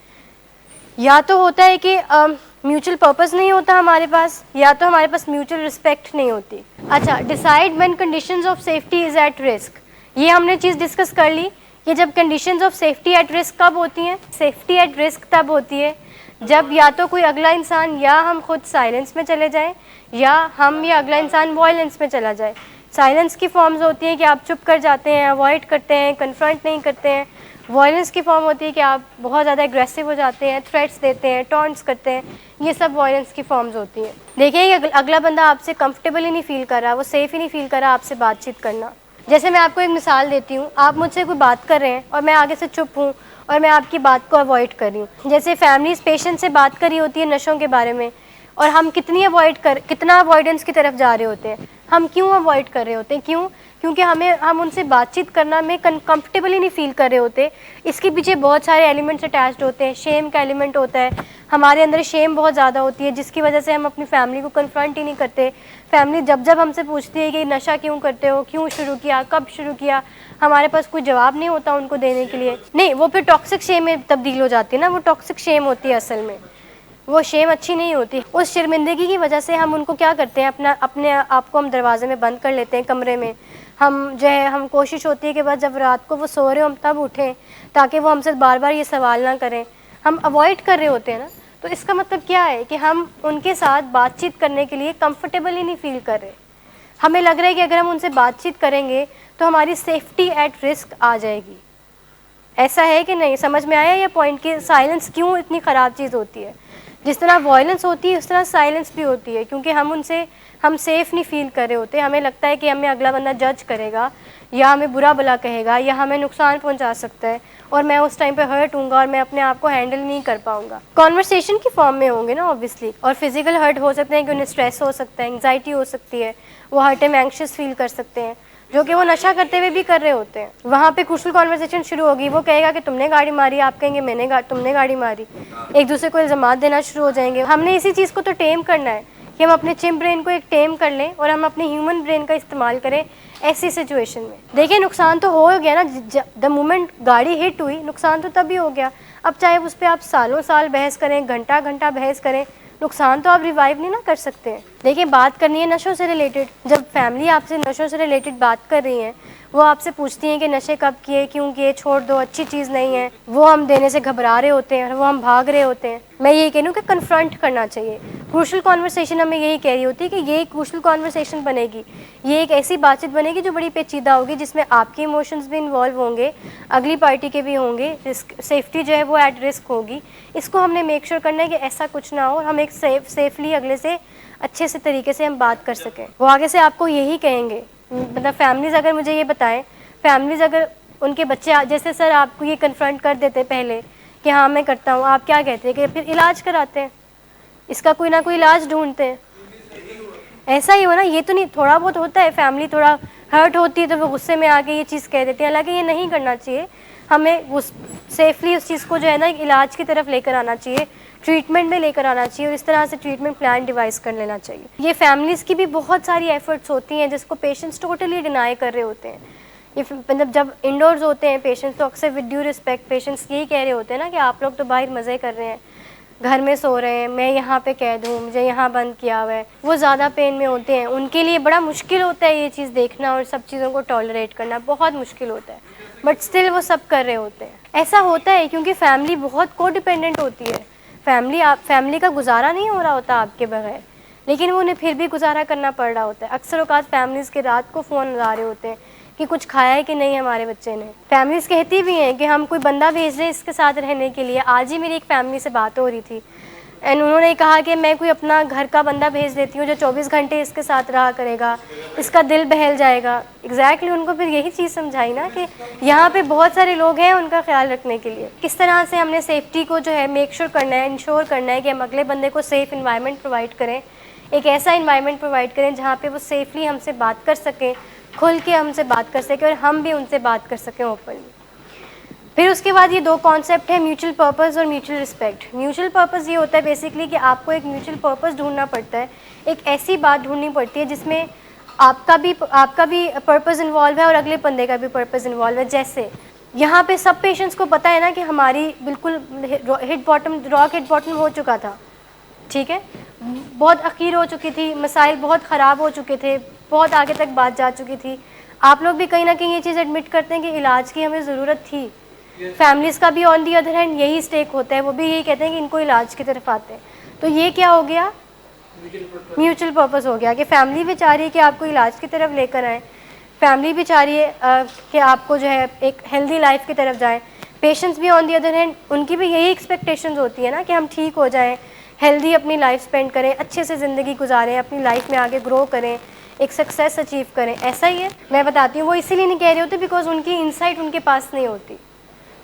या तो होता है कि म्यूचुअल पर्पस नहीं होता हमारे पास, या तो हमारे पास म्यूचुअल रिस्पेक्ट नहीं होती। अच्छा, decide when conditions of safety is at risk, ये हमने चीज़ डिस्कस कर ली कि जब conditions of safety at risk कब होती हैं। सेफ्टी एट रिस्क तब होती है जब या तो कोई अगला इंसान या हम खुद साइलेंस में चले जाएं, या हम या अगला इंसान वायलेंस में चला जाए। साइलेंस की फॉर्म्स होती हैं कि आप चुप कर जाते हैं, अवॉइड करते हैं, कन्फ्रंट नहीं करते हैं। वायलेंस की फॉर्म होती है कि आप बहुत ज़्यादा एग्रेसिव हो जाते हैं, थ्रेट्स देते हैं, टॉन्ट्स करते हैं। ये सब वायलेंस की फॉर्म्स होती हैं। देखिए, अगला बंदा आपसे कंफर्टेबल ही नहीं फील कर रहा, वो सेफ़ ही नहीं फील कर रहा आपसे बातचीत करना। जैसे मैं आपको एक मिसाल देती हूँ, आप मुझसे कोई बात कर रहे हैं और मैं आगे से चुप हूँ और मैं आपकी बात को अवॉइड कर रही हूँ। जैसे फैमिलीज पेशेंट से बात करी होती है नशों के बारे में, और हम कितना अवॉइडेंस की तरफ जा रहे होते हैं। हम क्यों अवॉइड कर रहे होते हैं? क्योंकि हम उनसे बातचीत करना में कंफर्टेबल ही नहीं फील कर रहे होते। इसके पीछे बहुत सारे एलिमेंट्स अटैच्ड होते हैं। शेम का एलिमेंट होता है, हमारे अंदर शेम बहुत ज़्यादा होती है, जिसकी वजह से हम अपनी फैमिली को कन्फ्रंट ही नहीं करते। फैमिली जब हमसे पूछती है कि नशा क्यों करते हो, क्यों शुरू किया, कब शुरू किया, हमारे पास कोई जवाब नहीं होता उनको देने के लिए। नहीं, वो फिर टॉक्सिक शेम में तब्दील हो जाती है ना, वो टॉक्सिक शेम होती है असल में। वो शेम अच्छी नहीं होती। उस शर्मिंदगी की वजह से हम उनको क्या करते हैं, अपने आप को हम दरवाजे में बंद कर लेते हैं, कमरे में। हम कोशिश होती है कि बस जब रात को वो सो रहे हो हम तब उठें, ताकि वो हमसे बार बार ये सवाल ना करें। हम अवॉइड कर रहे होते हैं ना। तो इसका मतलब क्या है कि हम उनके साथ बातचीत करने के लिए कंफर्टेबल ही नहीं फील कर रहे। हमें लग रहा है कि अगर हम उनसे बातचीत करेंगे तो हमारी सेफ्टी एट रिस्क आ जाएगी। ऐसा है कि नहीं? समझ में आया ये पॉइंट कि साइलेंस क्यों इतनी ख़राब चीज़ होती है? जिस तरह वायलेंस होती है उस तरह साइलेंस भी होती है, क्योंकि हम सेफ़ नहीं फील कर रहे होते। हमें लगता है कि हमें अगला बंदा जज करेगा, या हमें बुरा भला कहेगा, या हमें नुकसान पहुंचा सकता है, और मैं उस टाइम पे हर्ट हूँगा और मैं अपने आप को हैंडल नहीं कर पाऊँगा। कॉन्वर्सेशन की फॉर्म में होंगे ना ऑब्वियसली, और फिजिकल हर्ट हो सकते हैं कि उन्हें स्ट्रेस हो सकता है, एंग्जाइटी हो सकती है, वो हर टाइम एंग्शियस फील कर सकते हैं, जो कि वो नशा करते हुए भी कर रहे होते हैं। वहाँ पे क्रूशल कॉन्वर्सेशन शुरू होगी। वो कहेगा कि तुमने गाड़ी मारी, आप कहेंगे तुमने गाड़ी मारी। एक दूसरे को इल्ज़ामात देना शुरू हो जाएंगे। हमने इसी चीज़ को तो टेम करना है कि हम अपने चिम ब्रेन को एक टेम कर लें और हम अपने ह्यूमन ब्रेन का इस्तेमाल करें ऐसी सिचुएशन में। देखिए, नुकसान तो हो गया ना, द मोमेंट गाड़ी हिट हुई नुकसान तो तभी हो गया। अब चाहे उस पर आप सालों साल बहस करें, घंटा घंटा बहस करें, नुकसान तो आप रिवाइव नहीं ना कर सकते हैं। देखिए, बात करनी है नशों से रिलेटेड। जब फैमिली आपसे नशों से रिलेटेड बात कर रही है, वो आपसे पूछती हैं कि नशे कब किए, क्यों किए, छोड़ दो, अच्छी चीज़ नहीं है, वो हम देने से घबरा रहे होते हैं और वो हम भाग रहे होते हैं। मैं यही कह रही हूँ कि कन्फ्रंट करना चाहिए। क्रूशल कॉन्वर्सेशन हमें यही कह रही होती है कि ये क्रूशल कॉन्वर्सेशन बनेगी, ये एक ऐसी बातचीत बनेगी जो बड़ी पेचीदा होगी, जिसमें आपके इमोशंस भी इन्वॉल्व होंगे, अगली पार्टी के भी होंगे, सेफ्टी जो है वो एट रिस्क होगी। इसको हमने मेक श्योर करना है कि ऐसा कुछ ना हो, हम एक सेफली अगले से अच्छे से तरीके से हम बात कर सकें। वो आगे से आपको यही कहेंगे। मतलब फैमिलीज़ अगर मुझे ये बताएं, फैमिलीज़ अगर उनके बच्चे जैसे सर आपको ये कन्फ्रंट कर देते पहले कि हाँ मैं करता हूँ, आप क्या कहते हैं कि फिर इलाज कराते हैं, इसका कोई ना कोई इलाज ढूंढते हैं। ऐसा ही हो ना, ये तो नहीं, थोड़ा बहुत होता है, फैमिली थोड़ा हर्ट होती है तो वो गुस्से में आके ये चीज़ कह देती है। हालांकि ये नहीं करना चाहिए, हमें सेफली उस चीज़ को जो है ना इलाज की तरफ लेकर आना चाहिए, ट्रीटमेंट में लेकर आना चाहिए, और इस तरह से ट्रीटमेंट प्लान डिवाइस कर लेना चाहिए। ये फैमिलीज़ की भी बहुत सारी एफर्ट्स होती हैं जिसको पेशेंट्स टोटली डिनाई कर रहे होते हैं। ये मतलब जब इंडोर्स होते हैं पेशेंट्स तो अक्सर विद ड्यू रिस्पेक्ट पेशेंट्स यही कह रहे होते हैं ना कि आप लोग तो बाहर मज़े कर रहे हैं, घर में सो रहे हैं, मैं यहाँ पे कैद हूँ, मुझे यहाँ बंद किया हुआ है, वो ज़्यादा पेन में होते हैं। उनके लिए बड़ा मुश्किल होता है ये चीज़ देखना और सब चीज़ों को टॉलरेट करना, बहुत मुश्किल होता है, बट स्टिल वो सब कर रहे होते हैं। ऐसा होता है क्योंकि फैमिली बहुत को डिपेंडेंट होती है। फैमिली का गुजारा नहीं हो रहा होता आपके बगैर, लेकिन वो उन्हें फिर भी गुजारा करना पड़ रहा होता है। अक्सर औकात फैमिलीज़ के रात को फ़ोन लगा रहे होते हैं कि कुछ खाया है कि नहीं हमारे बच्चे ने। फैमिलीज़ कहती भी हैं कि हम कोई बंदा भेज रहे हैं इसके साथ रहने के लिए। आज ही मेरी एक फैमिली से बात हो रही थी एंड उन्होंने कहा कि मैं कोई अपना घर का बंदा भेज देती हूँ जो 24 घंटे इसके साथ रहा करेगा, इसका दिल बहल जाएगा। एग्जैक्टली उनको फिर यही चीज़ समझाई ना कि यहाँ पे बहुत सारे लोग हैं उनका ख्याल रखने के लिए। किस तरह से हमने सेफ्टी को जो है मेक श्योर करना है, इंश्योर करना है कि हम अगले बंदे को सेफ़ इन्वायरमेंट प्रोवाइड करें, एक ऐसा इन्वायरमेंट प्रोवाइड करें जहाँ पे वो सेफली हमसे बात कर सकें, खुल के हमसे बात कर सकें और हम भी उनसे बात कर सकें ओपनली। फिर उसके बाद ये दो कॉन्सेप्ट है, म्यूचुअल पर्पस और म्यूचुअल रिस्पेक्ट। म्यूचुअल पर्पस ये होता है बेसिकली कि आपको एक म्यूचुअल पर्पस ढूंढना पड़ता है, एक ऐसी बात ढूंढनी पड़ती है जिसमें आपका भी पर्पस इन्वॉल्व है और अगले बंदे का भी पर्पस इन्वॉल्व है। जैसे यहाँ पे सब पेशेंट्स को पता है ना कि हमारी बिल्कुल रॉक हिट बॉटम हो चुका था, ठीक है, बहुत अखीर हो चुकी थी, मसाइल बहुत ख़राब हो चुके थे, बहुत आगे तक बात जा चुकी थी। आप लोग भी कहीं ना कहीं ये चीज़ एडमिट करते हैं कि इलाज की हमें ज़रूरत थी। फैमिलीज़ का भी ऑन दी अदर हैंड यही स्टेक होता है, वो भी यही कहते हैं कि इनको इलाज की तरफ आते हैं। तो ये क्या हो गया, म्यूचुअल पर्पस हो गया कि फैमिली भी चाह रही है कि आपको इलाज की तरफ लेकर आएँ, फैमिली भी चाह रही है कि आपको जो है एक हेल्दी लाइफ की तरफ जाएँ। पेशेंट्स भी ऑन दी अदर हैंड उनकी भी यही एक्सपेक्टेशंस होती है ना कि हम ठीक हो जाएँ, हेल्दी अपनी लाइफ स्पेंड करें, अच्छे से ज़िंदगी गुजारें, अपनी लाइफ में आगे ग्रो करें, एक सक्सेस अचीव करें। ऐसा ही है, मैं बताती हूँ। वो इसीलिए नहीं कह रहे होते बिकॉज उनकी इंसाइट उनके पास नहीं होती,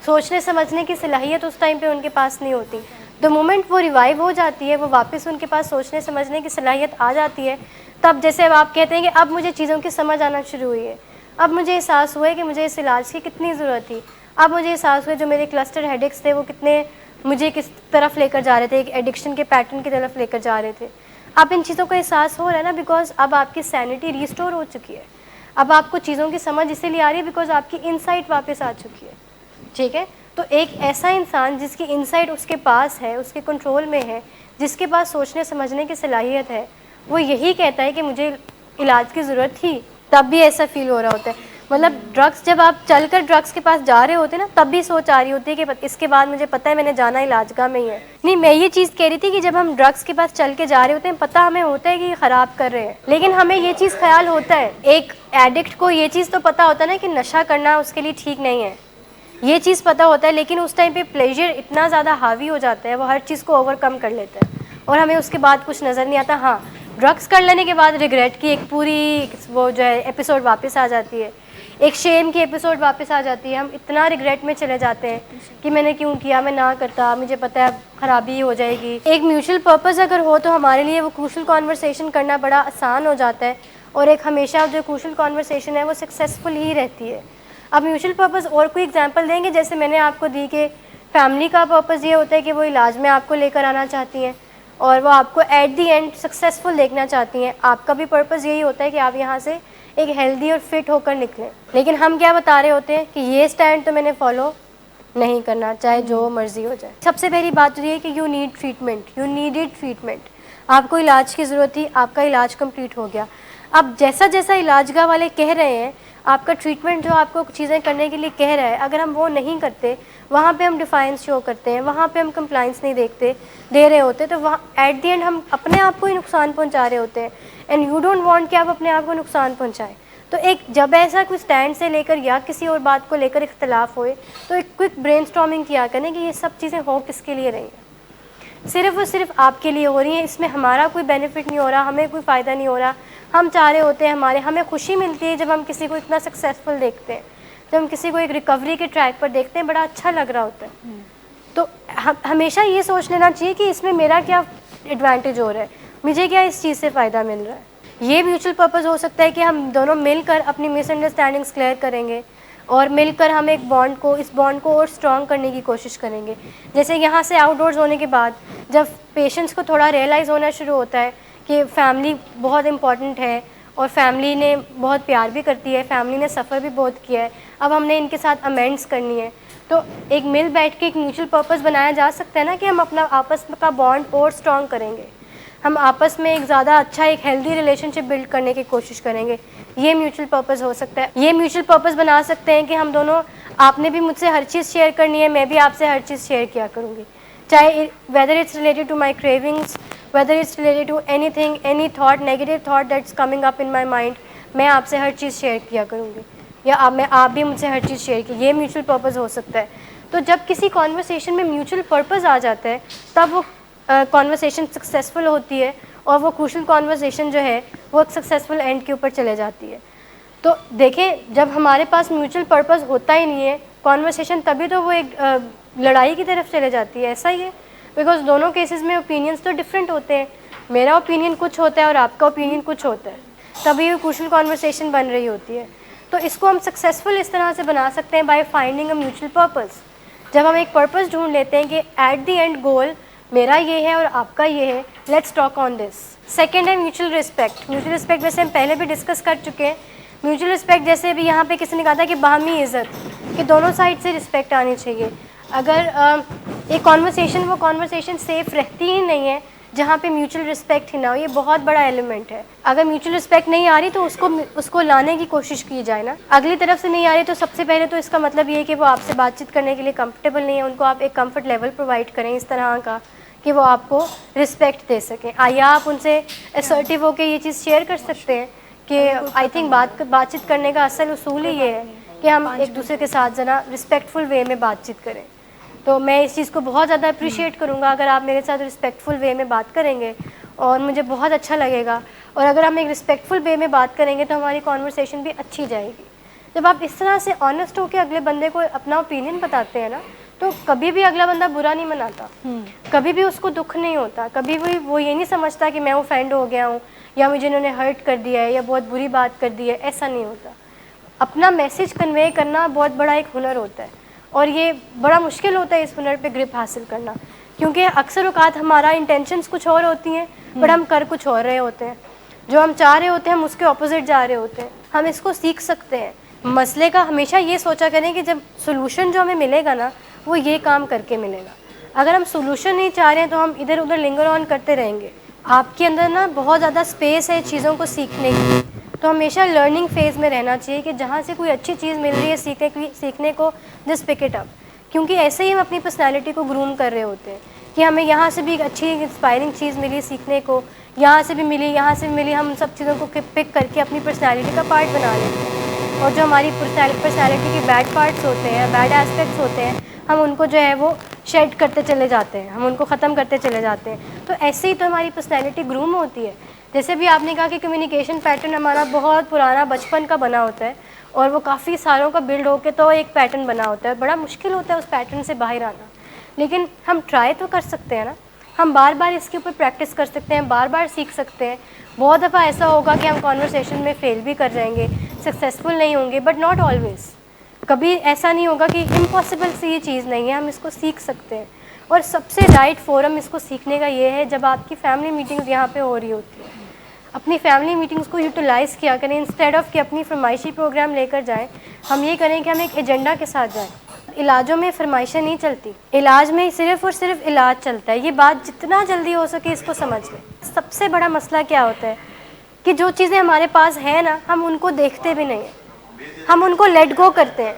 सोचने समझने की सलाहियत उस टाइम पे उनके पास नहीं होती। द मोमेंट वो रिवाइव हो जाती है, वो वापस उनके पास सोचने समझने की सलाहियत आ जाती है, तब जैसे अब आप कहते हैं कि अब मुझे चीज़ों की समझ आना शुरू हुई है, अब मुझे एहसास हुआ है कि मुझे इस इलाज की कितनी ज़रूरत थी, अब मुझे एहसास हुआ जो मेरे क्लस्टर हेडेक्स थे वो कितने मुझे किस तरफ लेकर जा रहे थे, एक एडिक्शन के पैटर्न की तरफ लेकर जा रहे थे। अब इन चीज़ों का एहसास हो रहा है ना बिकॉज अब आपकी सैनिटी रिस्टोर हो चुकी है। अब आपको चीज़ों की समझ इसीलिए आ रही है बिकॉज आपकी इनसाइट वापस आ चुकी है, ठीक है। तो एक ऐसा इंसान जिसकी इनसाइट उसके पास है, उसके कंट्रोल में है, जिसके पास सोचने समझने की सलाहियत है, वो यही कहता है कि मुझे इलाज की ज़रूरत थी, तब भी ऐसा फील हो रहा होता है। मतलब ड्रग्स, जब आप चलकर ड्रग्स के पास जा रहे होते हैं ना, तब भी सोच आ रही होती है कि इसके बाद मुझे पता है मैंने जाना इलाजगाह में ही है। नहीं, मैं ये चीज़ कह रही थी कि जब हम ड्रग्स के पास चल के जा रहे होते हैं, पता हमें होता है कि ये ख़राब कर रहे हैं, लेकिन हमें ये चीज़ ख्याल होता है, एक एडिक्ट को ये चीज़ तो पता होता है ना कि नशा करना उसके लिए ठीक नहीं है, ये चीज़ पता होता है, लेकिन उस टाइम पे प्लेजर इतना ज़्यादा हावी हो जाता है, वो हर चीज़ को ओवरकम कर लेता है और हमें उसके बाद कुछ नज़र नहीं आता। हाँ, ड्रग्स कर लेने के बाद रिग्रेट की एक पूरी वो जो है एपिसोड वापस आ जाती है, एक शेम की एपिसोड वापस आ जाती है। हम इतना रिग्रेट में चले जाते हैं कि मैंने क्यों किया, मैं ना करता, मुझे पता है ख़राबी हो जाएगी। एक म्यूचुअल पर्पस अगर हो तो हमारे लिए वो क्रूशल कॉन्वर्सेशन करना बड़ा आसान हो जाता है और एक हमेशा जो क्रूशल कॉन्वर्सेशन है वो सक्सेसफुल ही रहती है। अब म्यूचुअल पर्पस और कोई एग्जांपल देंगे, जैसे मैंने आपको दी कि फैमिली का पर्पस ये होता है कि वो इलाज में आपको लेकर आना चाहती हैं और वो आपको एट दी एंड सक्सेसफुल देखना चाहती हैं। आपका भी पर्पस यही होता है कि आप यहाँ से एक हेल्दी और फिट होकर निकलें, लेकिन हम क्या बता रहे होते हैं कि ये स्टैंड तो मैंने फॉलो नहीं करना, चाहे जो मर्जी हो जाए। सबसे पहली बात तो ये है कि you need treatment, you needed treatment, आपको इलाज की ज़रूरत थी, आपका इलाज कंप्लीट हो गया। अब जैसा जैसा इलाजगाह वाले कह रहे हैं, आपका ट्रीटमेंट जो आपको चीज़ें करने के लिए कह रहा है, अगर हम वो नहीं करते, वहाँ पे हम डिफाइंस शो करते हैं, वहाँ पे हम कंप्लाइंस नहीं दे रहे होते, तो वहाँ एट दी एंड हम अपने आप को ही नुकसान पहुँचा रहे होते हैं। एंड यू डोंट वांट कि आप अपने आप को नुकसान पहुँचाएं। तो एक जब ऐसा कोई स्टैंड से लेकर या किसी और बात को लेकर इख्तलाफ होए, तो एक क्विक ब्रेनस्टॉर्मिंग किया करें कि ये सब चीज़ें हो किसके लिए रही हैं, सिर्फ और सिर्फ आपके लिए हो रही हैं, इसमें हमारा कोई बेनिफिट नहीं हो रहा, हमें कोई फ़ायदा नहीं हो रहा। हम चाह रहे होते हैं, हमें खुशी मिलती है जब हम किसी को इतना सक्सेसफुल देखते हैं, जब हम किसी को एक रिकवरी के ट्रैक पर देखते हैं, बड़ा अच्छा लग रहा होता है। तो हमेशा ये सोच लेना चाहिए कि इसमें मेरा क्या एडवांटेज हो रहा है, मुझे क्या इस चीज़ से फ़ायदा मिल रहा है। ये म्यूचुअल पर्पस हो सकता है कि हम दोनों मिलकर अपनी मिसअंडरस्टैंडिंग्स क्लियर करेंगे और मिलकर हम एक इस बॉन्ड को और स्ट्रॉन्ग करने की कोशिश करेंगे। जैसे यहाँ से आउटडोर्स होने के बाद जब पेशेंट्स को थोड़ा रियलाइज़ होना शुरू होता है कि फैमिली बहुत इम्पॉर्टेंट है और फैमिली ने बहुत प्यार भी करती है, फैमिली ने सफ़र भी बहुत किया है, अब हमने इनके साथ अमेंड्स करनी है, तो एक मिल बैठ के एक म्यूचुअल पर्पस बनाया जा सकता है ना, कि हम अपना आपस का बॉन्ड और स्ट्रॉन्ग करेंगे, हम आपस में एक ज़्यादा अच्छा एक हेल्दी रिलेशनशिप बिल्ड करने की कोशिश करेंगे। ये म्यूचुअल पर्पस हो सकता है। ये म्यूचुअल पर्पस बना सकते हैं कि हम दोनों, आपने भी मुझसे हर चीज़ शेयर करनी है, मैं भी आपसे हर चीज़ शेयर किया करूँगी, चाहे whether it's related to my cravings, whether it's related to anything, any thought, negative thought that's coming up in my mind, मैं आपसे हर चीज़ शेयर किया करूँगी, या आप भी मुझसे हर चीज़ शेयर की। ये म्यूचुअल पर्पस हो सकता है। तो जब किसी कॉन्वर्सेशन में म्यूचुअल पर्पस आ जाता है, तब वो कॉन्वर्सेशन सक्सेसफुल होती है, और वो क्रूशल कॉन्वर्सेशन जो है वो एक सक्सेसफुल एंड के ऊपर चले जाती है। तो देखें, जब हमारे पास म्यूचुअल पर्पस होता ही नहीं है कॉन्वर्सेशन, तभी तो वो एक लड़ाई की तरफ चले जाती है। ऐसा ही है, बिकॉज दोनों केसेस में ओपिनियंस तो डिफरेंट होते हैं, मेरा ओपिनियन कुछ होता है और आपका ओपिनियन कुछ होता है, तभी वो क्रूशल कॉन्वर्सेशन बन रही होती है। तो इसको हम सक्सेसफुल इस तरह से बना सकते हैं, by finding a mutual purpose. जब हम एक पर्पस ढूंढ लेते हैं कि एट द एंड गोल मेरा ये है और आपका ये है, let's talk on this. Second है म्यूचुअल रिस्पेक्ट। म्यूचुअल रिस्पेक्ट वैसे हम पहले भी डिस्कस कर चुके हैं। म्यूचुअल रिस्पेक्ट जैसे अभी यहाँ पे किसी ने कहा था कि बाहमी इज़्ज़त, कि दोनों साइड से रिस्पेक्ट आनी चाहिए। अगर एक कॉन्वर्सेशन, वो कॉन्वर्सेशन सेफ रहती ही नहीं है जहाँ पे म्यूचुअल रिस्पेक्ट ही ना हो। ये बहुत बड़ा एलिमेंट है। अगर म्यूचुअल रिस्पेक्ट नहीं आ रही तो उसको लाने की कोशिश की जाए ना। अगली तरफ से नहीं आ रही तो सबसे पहले तो इसका मतलब ये है कि वो आपसे बातचीत करने के लिए कंफर्टेबल नहीं है। उनको आप एक कंफर्ट लेवल प्रोवाइड करें इस तरह का कि वो आपको रिस्पेक्ट दे सकें। या आप उनसे असर्टिव होकर ये चीज़ शेयर कर सकते हैं कि आई थिंक बातचीत करने का असल उसूल ही ये है कि हम एक दूसरे के साथ जना रिस्पेक्टफुल वे में बातचीत करें। तो मैं इस चीज़ को बहुत ज़्यादा अप्रिशिएट करूँगा अगर आप मेरे साथ रिस्पेक्टफुल वे में बात करेंगे, और मुझे बहुत अच्छा लगेगा। और अगर हम एक रिस्पेक्टफुल वे में बात करेंगे तो हमारी कॉन्वर्सेशन भी अच्छी जाएगी। जब आप इस तरह से ऑनेस्ट होकर अगले बंदे को अपना ओपिनियन बताते हैं ना, तो कभी भी अगला बंदा बुरा नहीं मनाता, कभी भी उसको दुख नहीं होता, कभी भी वो ये नहीं समझता कि मैं ऑफेंड हो गया हूँ या मुझे इन्होंने हर्ट कर दिया है या बहुत बुरी बात कर दी है। ऐसा नहीं होता। अपना मैसेज कन्वे करना बहुत बड़ा एक हुनर होता है, और ये बड़ा मुश्किल होता है इस हुनर पे ग्रिप हासिल करना, क्योंकि अक्सर औकात हमारा इंटेंशंस कुछ और होती हैं बट हम कर कुछ और रहे होते हैं। जो हम चाह रहे होते हैं हम उसके ऑपोजिट जा रहे होते हैं। हम इसको सीख सकते हैं। मसले का हमेशा ये सोचा करें कि जब सोल्यूशन जो हमें मिलेगा ना, वो ये काम करके मिलेगा। अगर हम सोल्यूशन नहीं चाह रहे हैं तो हम इधर उधर लिंगर ऑन करते रहेंगे। आपके अंदर ना बहुत ज़्यादा स्पेस है चीज़ों को सीखने की, तो हमेशा लर्निंग फेज़ में रहना चाहिए कि जहाँ से कोई अच्छी चीज़ मिल रही है सीखने को, जस्ट पिक इट अप। क्योंकि ऐसे ही हम अपनी पर्सनैलिटी को ग्रूम कर रहे होते हैं कि हमें यहाँ से भी एक अच्छी इंस्पायरिंग चीज़ मिली सीखने को, यहाँ से भी मिली, यहाँ से भी मिली, हम सब चीज़ों को पिक करके अपनी पर्सनैलिटी का पार्ट बना लेते हैं। और जो हमारी पर्सनैलिटी के बैड पार्ट्स होते हैं, बैड एस्पेक्ट्स होते हैं, हम उनको जो है वो शेड करते चले जाते हैं, हम उनको ख़त्म करते चले जाते हैं। तो ऐसे ही तो हमारी पर्सनैलिटी ग्रूम होती है। जैसे भी आपने कहा कि कम्युनिकेशन पैटर्न हमारा बहुत पुराना बचपन का बना होता है, और वो काफ़ी सालों का बिल्ड होकर तो एक पैटर्न बना होता है। बड़ा मुश्किल होता है उस पैटर्न से बाहर आना, लेकिन हम ट्राई तो कर सकते हैं ना। हम बार बार इसके ऊपर प्रैक्टिस कर सकते हैं, बार बार सीख सकते हैं। बहुत दफ़ा ऐसा होगा कि हम कॉन्वर्सेशन में फेल भी कर जाएंगे, सक्सेसफुल नहीं होंगे, बट नॉट ऑलवेज़। कभी ऐसा नहीं होगा कि इम्पॉसिबल सी ये चीज़ नहीं है, हम इसको सीख सकते हैं। और सबसे राइट फोरम इसको सीखने का ये है जब आपकी फैमिली मीटिंग्स यहाँ पे हो रही होती है। अपनी फैमिली मीटिंग्स को यूटिलाइज़ किया करें, इंस्टेड ऑफ कि अपनी फरमाइशी प्रोग्राम लेकर जाएं। हम ये करें कि हम एक एजेंडा के साथ जाएं। इलाजों में फरमाइशें नहीं चलती, इलाज में सिर्फ़ और सिर्फ इलाज चलता है। ये बात जितना जल्दी हो सके इसको समझ लें। सबसे बड़ा मसला क्या होता है कि जो चीज़ें हमारे पास हैं ना, हम उनको देखते भी नहीं हैं, हम उनको लेट गो करते हैं,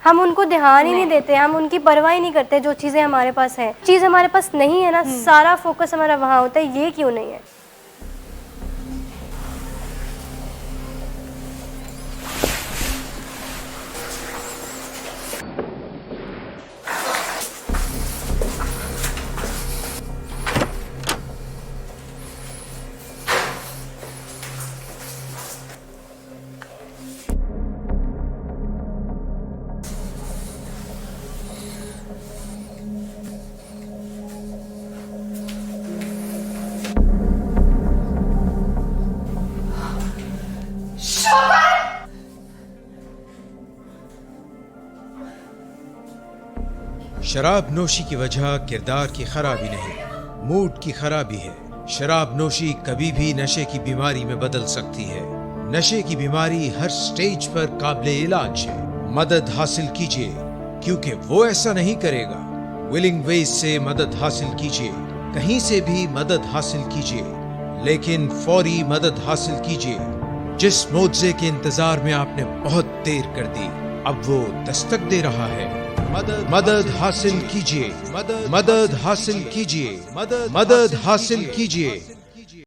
हम उनको ध्यान ही नहीं देते, हम उनकी परवाह ही नहीं करते। जो चीज़ें हमारे पास हैं, चीज़ हमारे पास नहीं है ना, सारा फोकस हमारा वहाँ होता है, ये क्यों नहीं है। शराब नोशी की वजह किरदार की खराबी नहीं, मूड की खराबी है। शराब नोशी कभी भी नशे की बीमारी में बदल सकती है। नशे की बीमारी हर स्टेज पर काबिले इलाज है। मदद हासिल कीजिए क्योंकि वो ऐसा नहीं करेगा। विलिंग वेज से मदद हासिल कीजिए, कहीं से भी मदद हासिल कीजिए, लेकिन फौरी मदद हासिल कीजिए। जिस मुआवजे के इंतजार में आपने बहुत देर कर दी, अब वो दस्तक दे रहा है। मदद हासिल कीजिए, मदद हासिल कीजिए, मदद हासिल कीजिए।